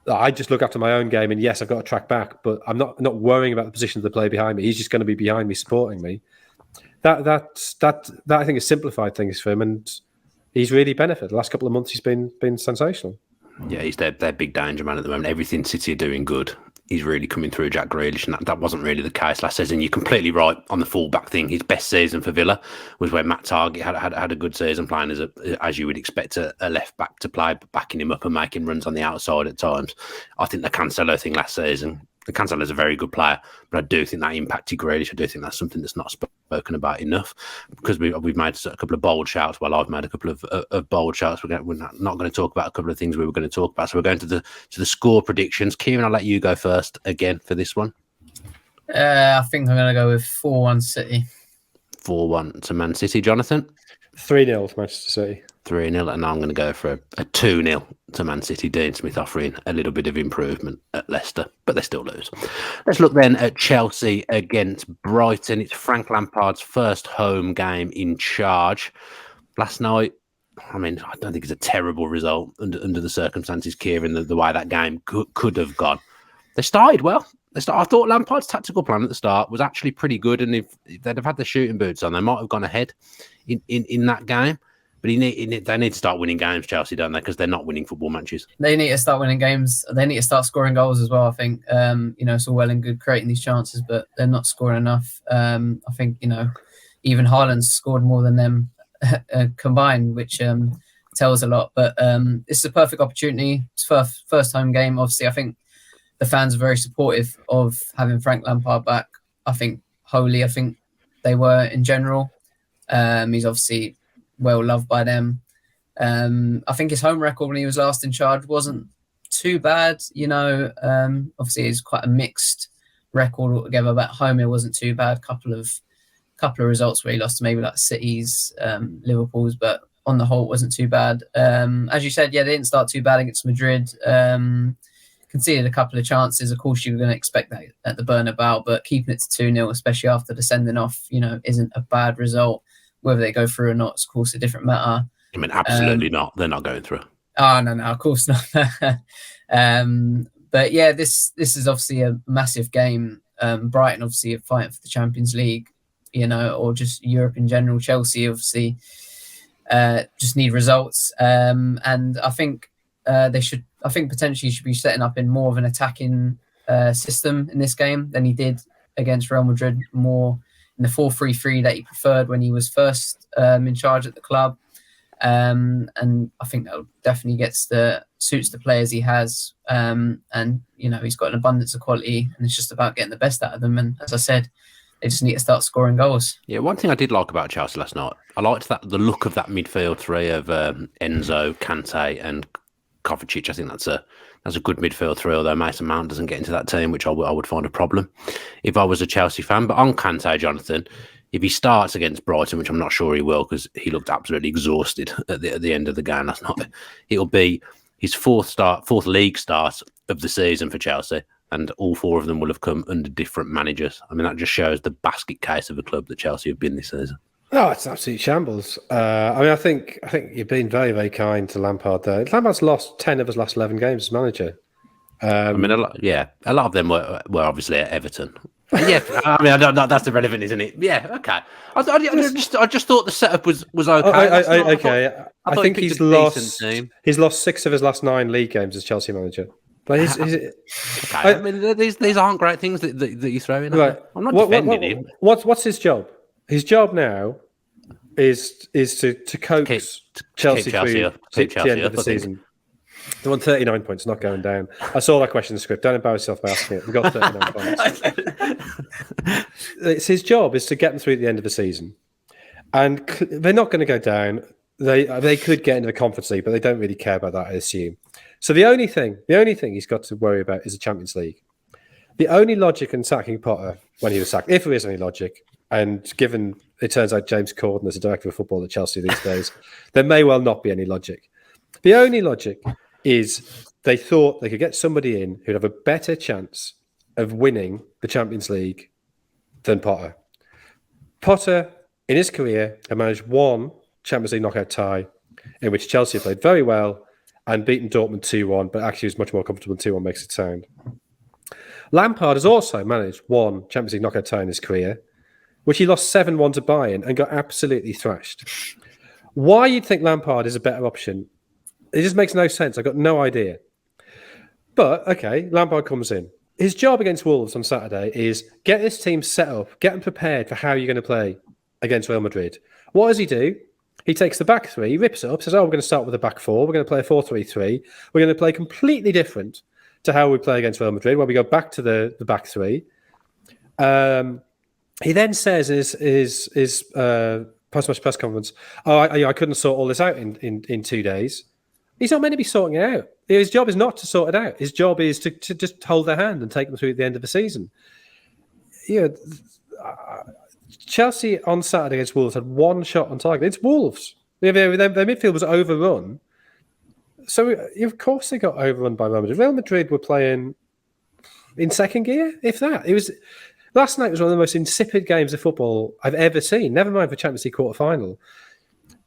I just look after my own game, and yes, I've got to track back, but I'm not worrying about the position of the player behind me. He's just going to be behind me, supporting me. That I think has simplified things for him, and he's really benefited. The last couple of months, he's been sensational. Yeah, he's their big danger man at the moment. Everything City are doing good, he's really coming through Jack Grealish, and that wasn't really the case last season. You're completely right on the full-back thing. His best season for Villa was when Matt Targett had a good season playing as you would expect a left-back to play, but backing him up and making runs on the outside at times. I think the Cancelo thing last season, Cancelo's a very good player, but I do think that impacted Grealish. I do think that's something that's not spoken about enough, because we've made a couple of bold shouts. Well, I've made a couple of bold shouts. We're not going to talk about a couple of things we were going to talk about. So we're going to the score predictions. Kieran, I'll let you go first again for this one. I think I'm going to go with 4-1 City. 4-1 to Man City. Jonathan? 3-0 to Manchester City. 3-0, and I'm going to go for a 2-0 to Man City. Dean Smith offering a little bit of improvement at Leicester, but they still lose. Let's look then at Chelsea against Brighton. It's Frank Lampard's first home game in charge. Last night, I mean, I don't think it's a terrible result under the circumstances, Kieran, the way that game could have gone. They started well. I thought Lampard's tactical plan at the start was actually pretty good, and if they'd have had the shooting boots on, they might have gone ahead in that game. But they need to start winning games, Chelsea, don't they? Because they're not winning football matches. They need to start winning games. They need to start scoring goals as well, I think. It's all well and good creating these chances, but they're not scoring enough. I think, even Haaland's scored more than them combined, which tells a lot. But it's a perfect opportunity. It's first home game. Obviously, I think the fans are very supportive of having Frank Lampard back. I think they were in general. He's obviously well loved by them. I think his home record when he was last in charge wasn't too bad. Obviously it's quite a mixed record altogether. But home it wasn't too bad. Couple of results where he lost to maybe like City's, Liverpool's, but on the whole it wasn't too bad. As you said, they didn't start too bad against Madrid. Conceded a couple of chances. Of course, you were going to expect that at the Bernabeu, but keeping it to 2-0, especially after the sending off, isn't a bad result. Whether they go through or not is, of course, a different matter. I mean, absolutely not. They're not going through. Oh, no, of course not. But yeah, this is obviously a massive game. Brighton obviously are fighting for the Champions League, or just Europe in general. Chelsea obviously just need results. And I think potentially should be setting up in more of an attacking system in this game than he did against Real Madrid, more the 4-3-3 that he preferred when he was first in charge at the club. And I think that definitely suits the players he has. And, he's got an abundance of quality, and it's just about getting the best out of them. And as I said, they just need to start scoring goals. Yeah, one thing I did like about Chelsea last night, I liked the look of that midfield three of Enzo, Kante, and Kovacic. I think that's a good midfield three, although Mason Mount doesn't get into that team, which I would find a problem if I was a Chelsea fan. But on Kante, Jonathan, if he starts against Brighton, which I'm not sure he will because he looked absolutely exhausted at the end of the game last night, it'll be his fourth league start of the season for Chelsea. And all four of them will have come under different managers. I mean, that just shows the basket case of a club that Chelsea have been this season. No, it's absolute shambles. I think you've been very, very kind to Lampard there. Lampard's lost 10 of his last 11 games as manager. A lot of them were obviously at Everton. Yeah, I mean, I don't know, that's irrelevant, isn't it? Yeah, okay. I just thought the setup was okay. Okay, I think he's lost 6 of his last 9 league games as Chelsea manager. But okay. I mean, these aren't great things that you throw in. Right. I'm not defending him. What's his job? His job now is to coax Chelsea through the end of the season. They won 39 points, not going down. I saw that question in the script. Don't embarrass yourself by asking it. We got 39 points. It's his job is to get them through at the end of the season. And they're not going to go down. They could get into the Conference League, but they don't really care about that, I assume. So the only thing he's got to worry about is the Champions League. The only logic in sacking Potter when he was sacked, if there is any logic, and given it turns out James Corden is the director of football at Chelsea these days, there may well not be any logic. The only logic is they thought they could get somebody in who'd have a better chance of winning the Champions League than Potter. Potter, in his career, had managed one Champions League knockout tie in which Chelsea played very well and beaten Dortmund 2-1, but actually was much more comfortable than 2-1 makes it sound. Lampard has also managed one Champions League knockout tie in his career, which he lost 7-1 to Bayern and got absolutely thrashed. Why you'd think Lampard is a better option, it just makes no sense. I've got no idea. But, okay, Lampard comes in. His job against Wolves on Saturday is get this team set up, get them prepared for how you're going to play against Real Madrid. What does he do? He takes the back three, rips it up, says, we're going to start with a back four. We're going to play a 4-3-3. We're going to play completely different to how we play against Real Madrid, where we go back to the back three. He then says in his post-match press conference, I couldn't sort all this out in 2 days. He's not meant to be sorting it out. His job is not to sort it out. His job is to just hold their hand and take them through at the end of the season. Chelsea on Saturday against Wolves had one shot on target. It's Wolves. Their midfield was overrun. So, of course, they got overrun by Real Madrid. Real Madrid were playing in second gear, if that. Last night was one of the most insipid games of football I've ever seen, never mind the Champions League quarter-final.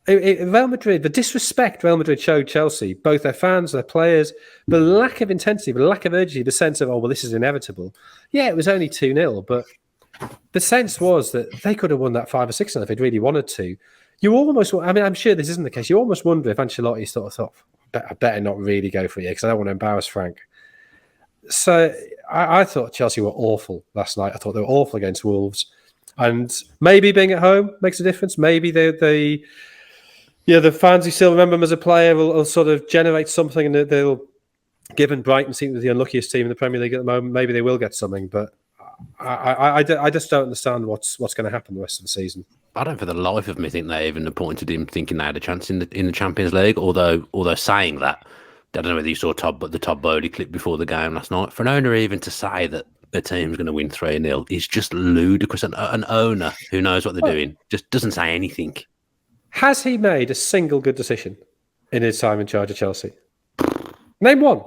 Real Madrid, the disrespect Real Madrid showed Chelsea, both their fans, their players, the lack of intensity, the lack of urgency, the sense of, this is inevitable. Yeah, it was only 2-0, but the sense was that they could have won that 5 or 6-0 if they'd really wanted to. I'm sure this isn't the case. You almost wonder if Ancelotti sort of thought, I better not really go for it because I don't want to embarrass Frank. So I thought Chelsea were awful last night. I thought they were awful against Wolves. And maybe being at home makes a difference. Maybe the fans who still remember him as a player will sort of generate something, and they'll, given Brighton seem to be the unluckiest team in the Premier League at the moment, maybe they will get something. But I just don't understand what's going to happen the rest of the season. I don't for the life of me think they even appointed him thinking they had a chance in the Champions League. Although saying that, I don't know whether you saw the Todd Bowley clip before the game last night. For an owner even to say that the team's going to win 3-0 is just ludicrous. An owner who knows what they're doing just doesn't say anything. Has he made a single good decision in his time in charge of Chelsea? Name one.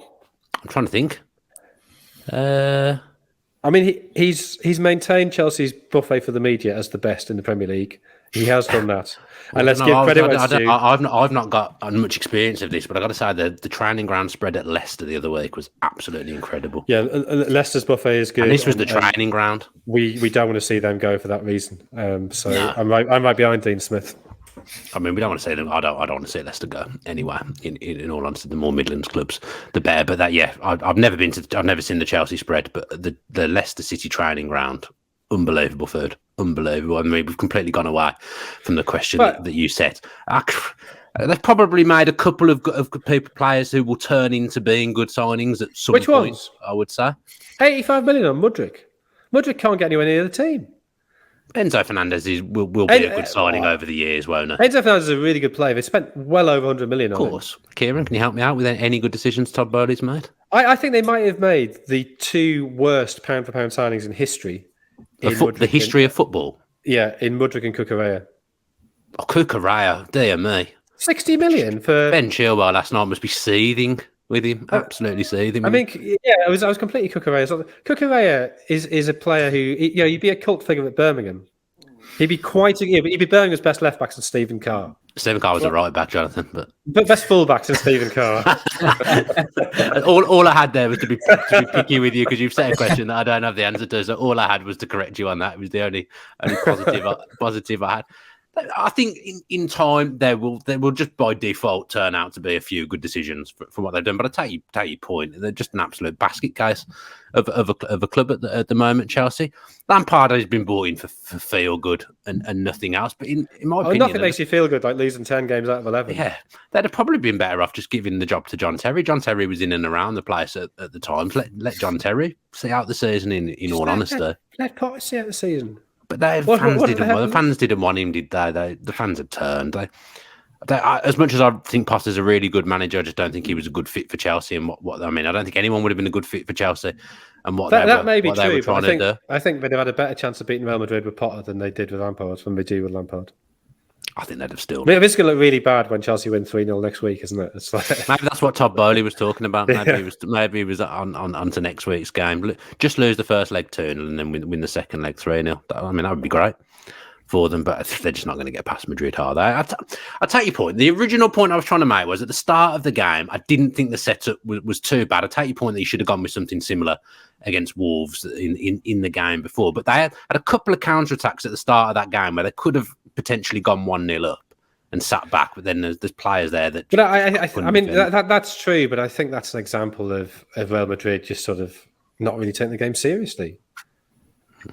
I'm trying to think. He's maintained Chelsea's buffet for the media as the best in the Premier League. He has done that. And let's give credit where it's due. I've not got much experience of this, but I've got to say the training ground spread at Leicester the other week was absolutely incredible. Yeah, Leicester's buffet is good. And this was the training ground. We don't want to see them go for that reason. No. I'm right behind Dean Smith. I mean, we don't want to see them. I don't want to see Leicester go anywhere. In all honesty, the more Midlands clubs, the better. But I've never seen the Chelsea spread, but the Leicester City training ground unbelievable food. Unbelievable. I mean, we've completely gone away from the question that you set. They've probably made a couple of players who will turn into being good signings at some Which point, ones? I would say. 85 million on Mudryk. Mudryk can't get anywhere near the team. Enzo Fernandez will be a good signing over the years, won't he? Enzo Fernandez is a really good player. They spent well over 100 million on him. Of course. Ciarán, can you help me out with any good decisions Todd Bowley's made? I think they might have made the two worst pound-for-pound signings in history. The history of football? Yeah, in Mudryk and Cucurella. Oh, Cucurella, dear me. 60 million for... Ben Chilwell last night must be seething with him. Absolutely seething. I mean, yeah, I was completely Cucurella. Cucurella is a player who, he'd be a cult figure at Birmingham. He'd be Birmingham's best left back since Stephen Carr. Stephen Carr was a right back, Jonathan, but best fullback since Stephen Carr. all I had there was to be picky with you because you've set a question that I don't have the answer to. So all I had was to correct you on that. It was the only positive I had. I think in time there will just by default turn out to be a few good decisions from what they've done. But I take your point. They're just an absolute basket case of a club at the moment. Chelsea. Lampard has been brought in for feel good and nothing else. But in my opinion, nothing makes you feel good like losing 10 games out of 11. Yeah, they'd have probably been better off just giving the job to John Terry. John Terry was in and around the place at the time. Let John Terry see out the season. In all honesty, let Potter see out the season. But the fans didn't want him, did they? The fans had turned. As much as I think Potter's a really good manager, I just don't think he was a good fit for Chelsea. And what I mean, I don't think anyone would have been a good fit for Chelsea. And that may be true. I think they'd have had a better chance of beating Real Madrid with Potter than they did with Lampard when they do with Lampard. I think they'd have still. I mean, this is going to look really bad when Chelsea win 3-0 next week, isn't it? It's like... Maybe that's what Todd Bowley was talking about. Maybe he was on to next week's game. Just lose the first leg 2-0 and then win the second leg 3-0. I mean, that would be great for them, but they're just not going to get past Madrid, are they? I take your point. The original point I was trying to make was at the start of the game, I didn't think the setup was too bad. I take your point that you should have gone with something similar against Wolves in the game before, but they had a couple of counter-attacks at the start of that game where they could have potentially gone 1-0 up and sat back, but then there's players there that... But I mean, that's true, but I think that's an example of Real Madrid just sort of not really taking the game seriously.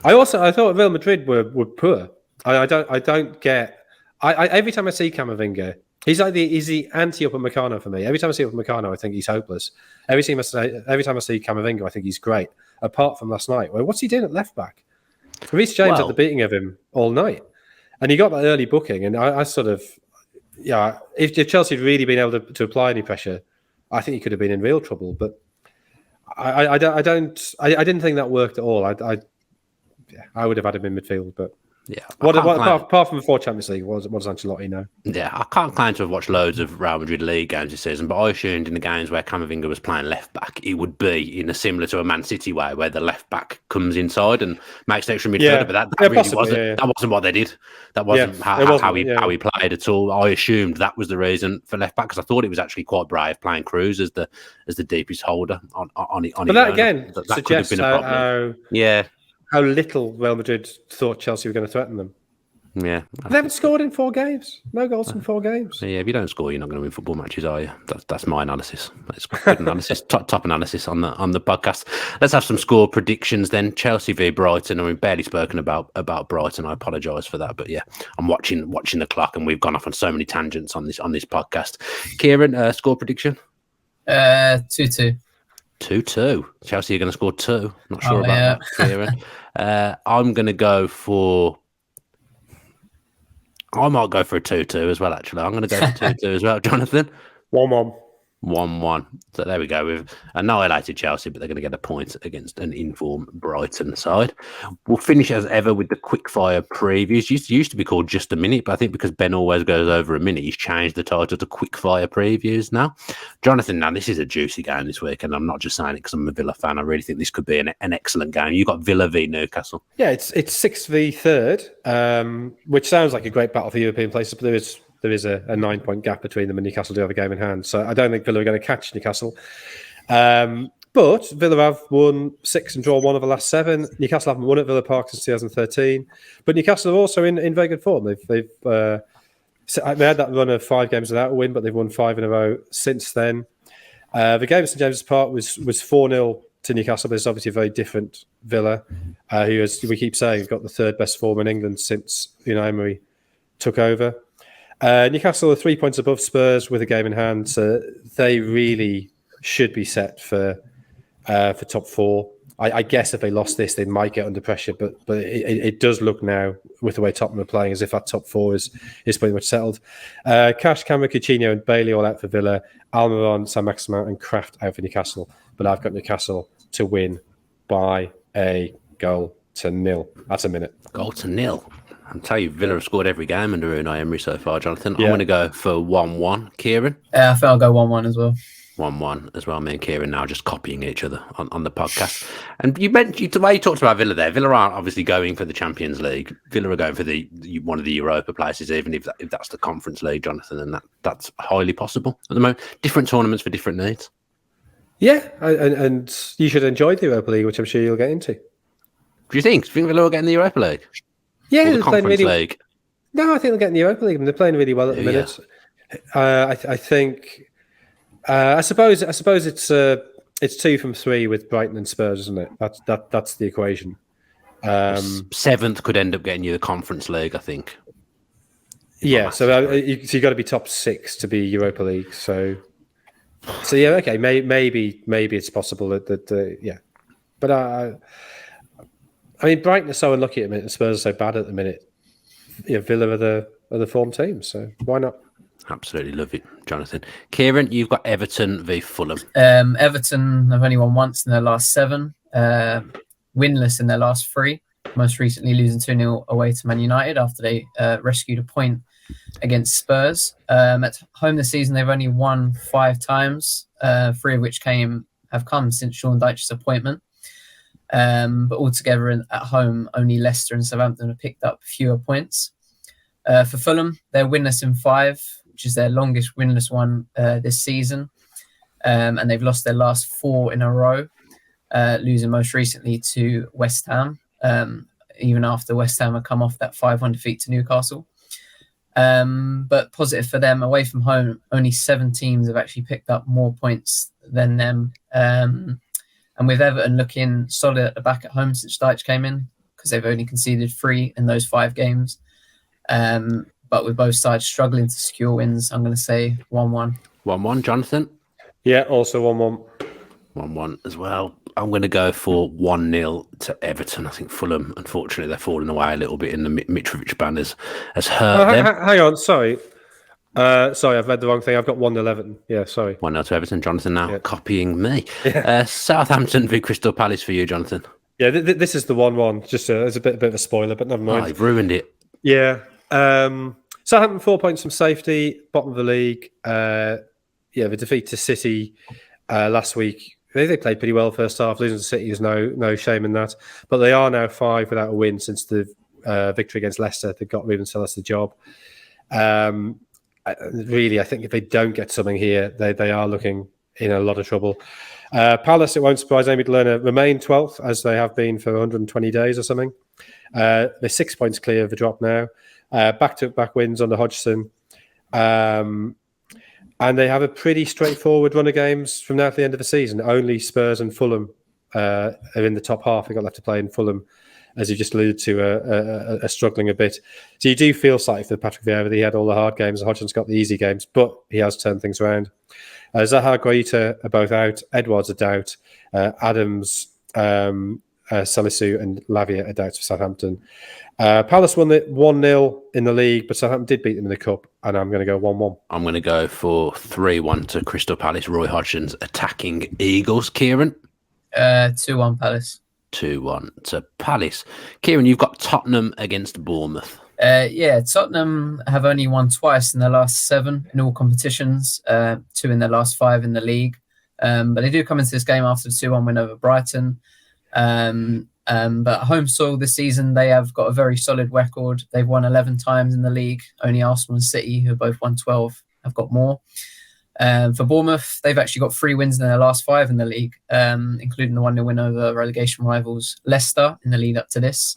I thought Real Madrid were poor. I don't get... every time I see Camavinga, he's the anti-Upamecano for me. Every time I see Upamecano, I think he's hopeless. Every time I see Camavinga, I think he's great. Apart from last night, what's he doing at left back? Reece James had the beating of him all night. And he got that early booking, and I sort of, if Chelsea had really been able to apply any pressure, I think he could have been in real trouble. But I didn't think that worked at all. I would have had him in midfield, but yeah. Apart from the 4 Champions League, what does Ancelotti know? Yeah, I can't claim to have watched loads of Real Madrid league games this season, but I assumed in the games where Camavinga was playing left back, it would be in a similar to a Man City way, where the left back comes inside and makes the extra midfielder. Yeah. But that really wasn't. Yeah. That wasn't what they did. That wasn't how he played at all. I assumed that was the reason for left back because I thought it was actually quite brave playing Cruz as the deepest holder on but that again that could have been a problem. How little Real Madrid thought Chelsea were going to threaten them. Yeah. They haven't scored in 4 games. No goals in 4 games. Yeah, if you don't score, you're not going to win football matches, are you? That's my analysis. That's good analysis. top analysis on the podcast. Let's have some score predictions then. Chelsea v Brighton. I mean, barely spoken about Brighton. I apologise for that, but yeah, I'm watching the clock, and we've gone off on so many tangents on this podcast. Ciarán, score prediction? 2-2. 2-2. Chelsea are going to score 2. Not sure about that, Ciarán. I'm going to go for... I might go for a 2-2 as well, actually. I'm going to go for 2-2 as well. Jonathan? 1-1. 1-1. So there we go. We've annihilated Chelsea, but they're going to get a point against an informed Brighton side. We'll finish as ever with the quickfire previews. Used to be called Just a Minute, but I think because Ben always goes over a minute, he's changed the title to quickfire previews now. Jonathan, now this is a juicy game this week, and I'm not just saying it because I'm a Villa fan. I really think this could be an excellent game. You got Villa v Newcastle. Yeah, it's 6th v 3rd, which sounds like a great battle for European places, but there is a 9-point gap between them, and Newcastle do have a game in hand. So I don't think Villa are going to catch Newcastle. But Villa have won 6 and draw 1 of the last 7. Newcastle haven't won at Villa Park since 2013. But Newcastle are also in very good form. They had that run of 5 games without a win, but they've won 5 in a row since then. The game at St James's Park was 4-0 to Newcastle, but it's obviously a very different Villa, who, as we keep saying, have got the third best form in England since Unai Emery took over. Newcastle are 3 points above Spurs with a game in hand, so they really should be set for top four. I guess if they lost this, they might get under pressure, but it does look now, with the way Tottenham are playing, as if that top four is pretty much settled. Cash, Cameron, Coutinho and Bailey all out for Villa. Almiron, Saint-Maximin and Kraft out for Newcastle. But I've got Newcastle to win by a goal to nil. That's a minute. Goal to nil. I'll tell you, Villa have scored every game under Unai Emery so far, Jonathan. Yeah. I'm going to go for 1-1. Kieran? I think I'll go 1-1 as well. 1-1 as well. Me and Kieran now just copying each other on the podcast. And you mentioned the way you talked about Villa there. Villa aren't obviously going for the Champions League. Villa are going for one of the Europa places, even if that's the Conference League, Jonathan. And that's highly possible at the moment. Different tournaments for different needs. Yeah, and you should enjoy the Europa League, which I'm sure you'll get into. Do you think Villa will get in the Europa League? Yeah, or the Conference League? No, I think they'll get in the Europa League. I mean, they're playing really well at the minute. I think. I suppose it's 2 from 3 with Brighton and Spurs, isn't it? That's the equation. 7th could end up getting you the Conference League, I think. Yeah, so you got to be top 6 to be Europa League. So yeah, okay, maybe it's possible that yeah, but I mean, Brighton are so unlucky at the minute, and Spurs are so bad at the minute. Yeah, Villa are the form team, so why not? Absolutely love it, Jonathan. Kieran, you've got Everton v Fulham. Everton have only won once in their last 7, winless in their last 3, most recently losing 2-0 away to Man United after they rescued a point against Spurs. At home this season, they've only won 5 times, 3 of which have come since Sean Dyche's appointment. But altogether at home, only Leicester and Southampton have picked up fewer points. For Fulham, they're winless in 5, which is their longest winless one this season. And they've lost their last 4 in a row, losing most recently to West Ham, even after West Ham had come off that 5-1 defeat to Newcastle. But positive for them, away from home, only 7 teams have actually picked up more points than them. And with Everton looking solid at the back at home since Dyche came in, because they've only conceded 3 in those 5 games. But with both sides struggling to secure wins, I'm going to say 1-1. 1-1, Jonathan? Yeah, also 1-1. 1-1 as well. I'm going to go for 1-0 to Everton. I think Fulham, unfortunately, they're falling away a little bit in the Mitrovic ban has hurt them. Hang on, sorry. Sorry, I've read the wrong thing. I've got 1-11. Yeah, sorry. 1-0 to Everton. Jonathan now copying me. Yeah. Southampton v Crystal Palace for you, Jonathan. Yeah, this is the 1-1. Just it's a bit of a spoiler, but never mind. Oh, you've ruined it. Yeah. Southampton 4 points from safety, bottom of the league. The defeat to City last week. They played pretty well first half. Losing to City is no shame in that. But they are now 5 without a win since the victory against Leicester. They got Ruben Sellas the job. Really, I think if they don't get something here, they are looking in a lot of trouble. Palace, it won't surprise anybody to learn, remain 12th as they have been for 120 days or something. They're 6 points clear of the drop now. Back-to-back wins under Hodgson. And they have a pretty straightforward run of games from now to the end of the season. Only Spurs and Fulham are in the top half. They've got left to play in Fulham, as you just alluded to, are struggling a bit. So you do feel sorry for Patrick Vieira that he had all the hard games. Hodgson's got the easy games, but he has turned things around. Zaha, Guaita are both out. Edwards are doubt. Adams, Salisu and Lavia are doubts for Southampton. Palace won it 1-0 in the league, but Southampton did beat them in the cup, and I'm going to go 1-1. I'm going to go for 3-1 to Crystal Palace. Roy Hodgson's attacking Eagles. Kieran? 2-1 Palace. 2-1 to Palace. Kieran, you've got Tottenham against Bournemouth. Tottenham have only won twice in their last 7 in all competitions, 2 in their last 5 in the league. But they do come into this game after the 2-1 win over Brighton. But home soil this season, they have got a very solid record. They've won 11 times in the league. Only Arsenal and City, who have both won 12, have got more. For Bournemouth, they've actually got 3 wins in their last 5 in the league, including the 1-0 win over relegation rivals Leicester in the lead up to this.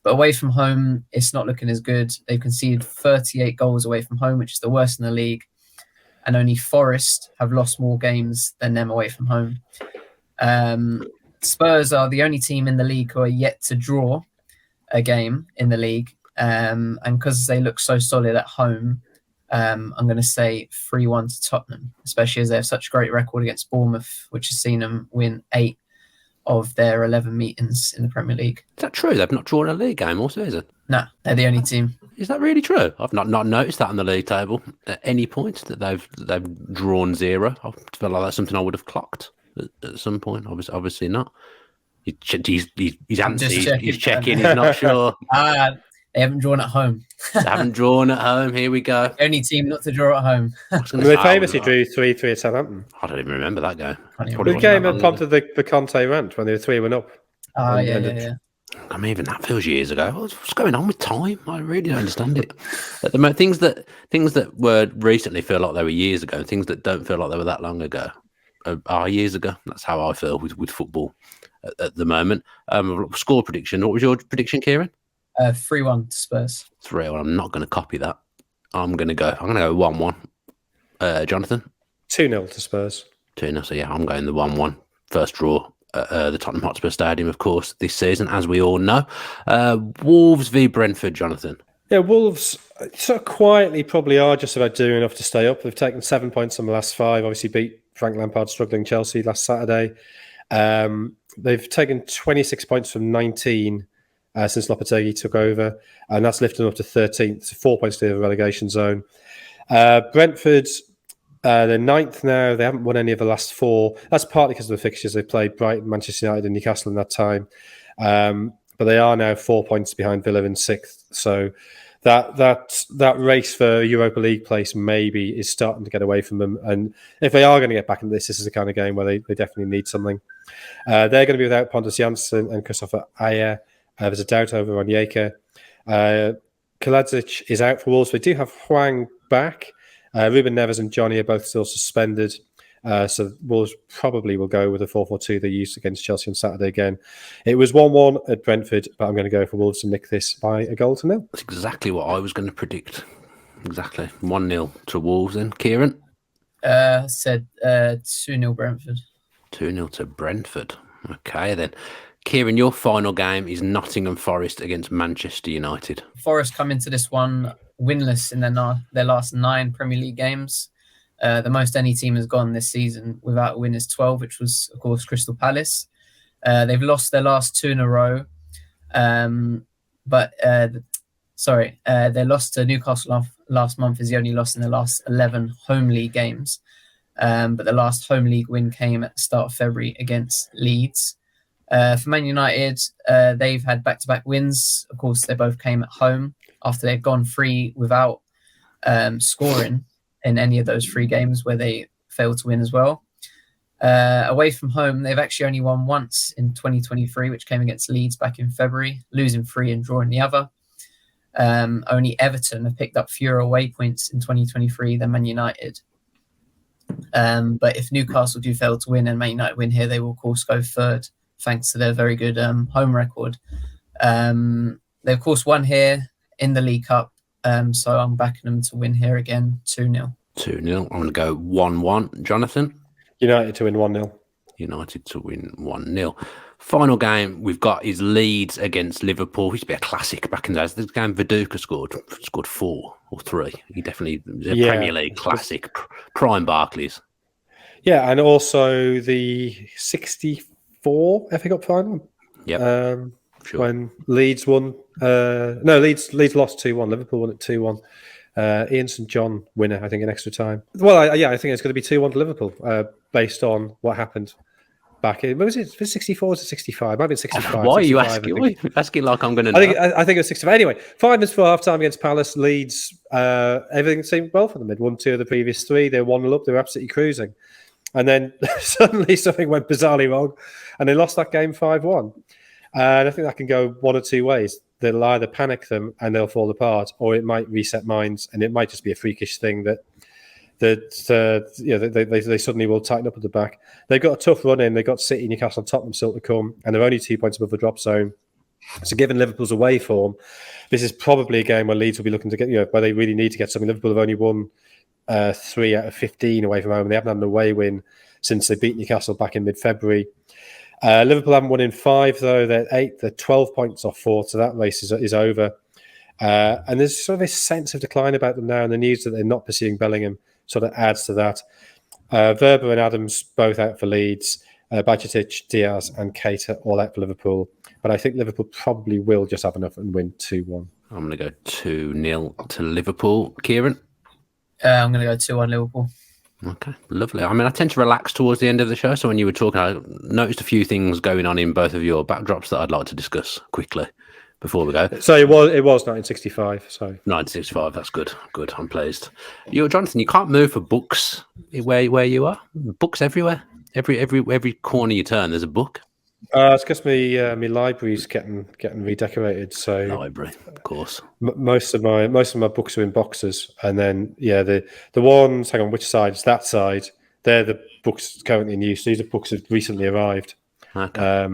But away from home, it's not looking as good. They've conceded 38 goals away from home, which is the worst in the league. And only Forest have lost more games than them away from home. Spurs are the only team in the league who are yet to draw a game in the league. And because they look so solid at home, I'm going to say 3-1 to Tottenham, especially as they have such a great record against Bournemouth, which has seen them win 8 of their 11 meetings in the Premier League. Is that true? They've not drawn a league game all season? No, they're the only team. Is that really true? I've not noticed that on the league table at any point, that they've drawn 0. I feel like that's something I would have clocked at some point. Obviously not. He's antsy. He's checking. He's not sure. They haven't drawn at home. They haven't drawn at home. Here we go. Only team not to draw at home. They famously drew 3-3 at Southampton. I don't even remember that game. The game that prompted the Conte rant when they were 3-1 up. Yeah. I mean, even that feels years ago. What's going on with time? I really don't understand it. At the moment, things that were recently feel like they were years ago, and things that don't feel like they were that long ago are years ago. That's how I feel with football at the moment. Score prediction. What was your prediction, Ciarán? 3-1 to Spurs. 3-1. I'm not going to copy that. I'm going to go 1-1. Jonathan? 2-0 to Spurs. 2-0. So yeah, I'm going the 1-1. First draw at the Tottenham Hotspur Stadium, of course, this season, as we all know. Wolves v Brentford, Jonathan. Yeah, Wolves sort of quietly probably are just about doing enough to stay up. They've taken 7 points from the last 5. Obviously beat Frank Lampard's struggling Chelsea last Saturday. They've taken 26 points from 19 since Lopetegui took over, and that's lifted them up to 13th, so 4 points clear of the relegation zone. Brentford, they're 9th now. They haven't won any of the last 4. That's partly because of the fixtures. They played Brighton, Manchester United and Newcastle in that time. But they are now 4 points behind Villa in 6th. So that race for Europa League place maybe is starting to get away from them. And if they are going to get back into this is the kind of game where they definitely need something. They're going to be without Pontus Jansson and Christopher Ayer. There's a doubt over on Onyeka. Kaladzic is out for Wolves. They do have Hwang back. Ruben Neves and Johnny are both still suspended. So Wolves probably will go with a 4-4-2 they used against Chelsea on Saturday again. It was 1-1 at Brentford, but I'm going to go for Wolves to nick this by 1-0. That's exactly what I was going to predict. Exactly. 1-0 to Wolves then. Ciarán? Said 2-0 Brentford. 2-0 to Brentford. Okay then. Ciarán, your final game is Nottingham Forest against Manchester United. Forest come into this one winless in their last 9 Premier League games. The most any team has gone this season without a win is 12, which was, of course, Crystal Palace. They've lost their last 2 in a row. They lost to Newcastle last month is the only loss in the last 11 home league games. But the last home league win came at the start of February against Leeds. For Man United, they've had back-to-back wins. Of course, they both came at home after they'd gone 3 without scoring in any of those 3 games where they failed to win as well. Away from home, they've actually only won once in 2023, which came against Leeds back in February, losing 3 and drawing the other. Only Everton have picked up fewer away points in 2023 than Man United. But if Newcastle do fail to win and Man United win here, they will, of course, go third, thanks to their very good home record. They, of course, won here in the League Cup, so I'm backing them to win here again, 2-0. 2-0. I'm going to go 1-1. Jonathan? United to win 1-0. United to win 1-0. Final game we've got is Leeds against Liverpool. It used to be a classic back in the days. This game, Viduka scored 4 or 3. He definitely, Premier League classic, prime Barclays. Yeah, and also the 64 FA Cup final. Yeah. Sure. When Leeds won. Leeds lost 2-1. Liverpool won at 2-1. Ian St John winner, I think, in extra time. Well, I think it's going to be 2-1 to Liverpool based on what happened back in. What was it? 64 or 65? Might be 65. Why are you asking? Why are you asking like I'm going to know? I think it was 65. Anyway, 5 minutes before half time against Palace, Leeds, everything seemed well for them. They'd won 2 of the previous 3. They were 1-0 up. They were absolutely cruising. And then suddenly something went bizarrely wrong and they lost that game 5-1. And I think that can go one or 2 ways. They'll either panic them and they'll fall apart, or it might reset minds and it might just be a freakish thing that they suddenly will tighten up at the back. They've got a tough run in. They've got City, Newcastle, and Tottenham still to come, and they're only 2 points above the drop zone. So given Liverpool's away form, this is probably a game where Leeds will be looking to get, where they really need to get something. Liverpool have only won 3 out of 15 away from home. They haven't had an away win since they beat Newcastle back in mid-February. Liverpool haven't won in 5, though. They're 12 points off 4, so that race is over. And there's sort of a sense of decline about them now, and the news that they're not pursuing Bellingham sort of adds to that. Verba and Adams both out for Leeds. Bajcetic, Diaz and Keita all out for Liverpool. But I think Liverpool probably will just have enough and win 2-1. I'm going to go 2-0 to Liverpool. Ciarán? I'm going to go 2-1 Liverpool. Okay, lovely. I mean, I tend to relax towards the end of the show, so when you were talking, I noticed a few things going on in both of your backdrops that I'd like to discuss quickly before we go. So it was 1965. So 1965. That's good. Good. I'm pleased. Jonathan. You can't move for books where you are. Books everywhere. Every corner you turn, there's a book. It's because my library's getting redecorated. So Library, of course. Most of my books are in boxes, and then the ones. Hang on, which side? It's that side. They're the books currently in use. These are books that recently arrived. Okay.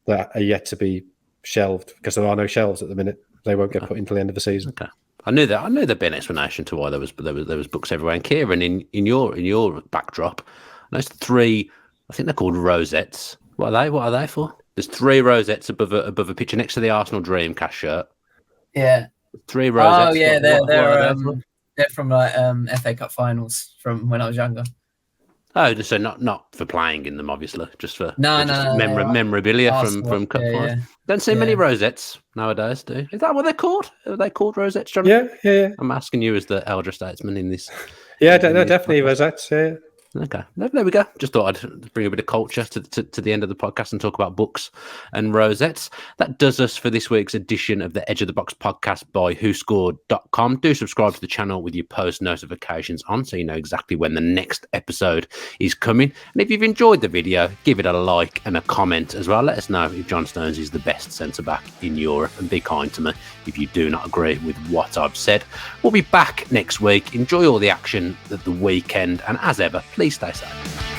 That are yet to be shelved because there are no shelves at the minute. They won't get put until the end of the season. Okay. I knew there'd be an explanation to why there was books everywhere. And Ciarán, in your backdrop, those 3, I think they're called rosettes. What are they for? There's 3 rosettes above a picture next to the Arsenal Dreamcast shirt. Yeah. 3 rosettes. Oh yeah, they're from like FA Cup finals from when I was younger. Oh, so not for playing in them, obviously, just for memorabilia from Cup finals. Yeah. Don't see many rosettes nowadays, do you? Is that what they're called? Are they called rosettes, John? Yeah. I'm asking you as the elder statesman in this. Yeah, definitely rosettes. Yeah. Okay, there we go. Just thought I'd bring a bit of culture to the end of the podcast and talk about books and rosettes. That does us for this week's edition of the Edge of the Box podcast by WhoScored.com. Do subscribe to the channel with your post notifications on so you know exactly when the next episode is coming. And if you've enjoyed the video, give it a like and a comment as well. Let us know if John Stones is the best centre-back in Europe, and be kind to me if you do not agree with what I've said. We'll be back next week. Enjoy all the action at the weekend, and as ever, please stay safe.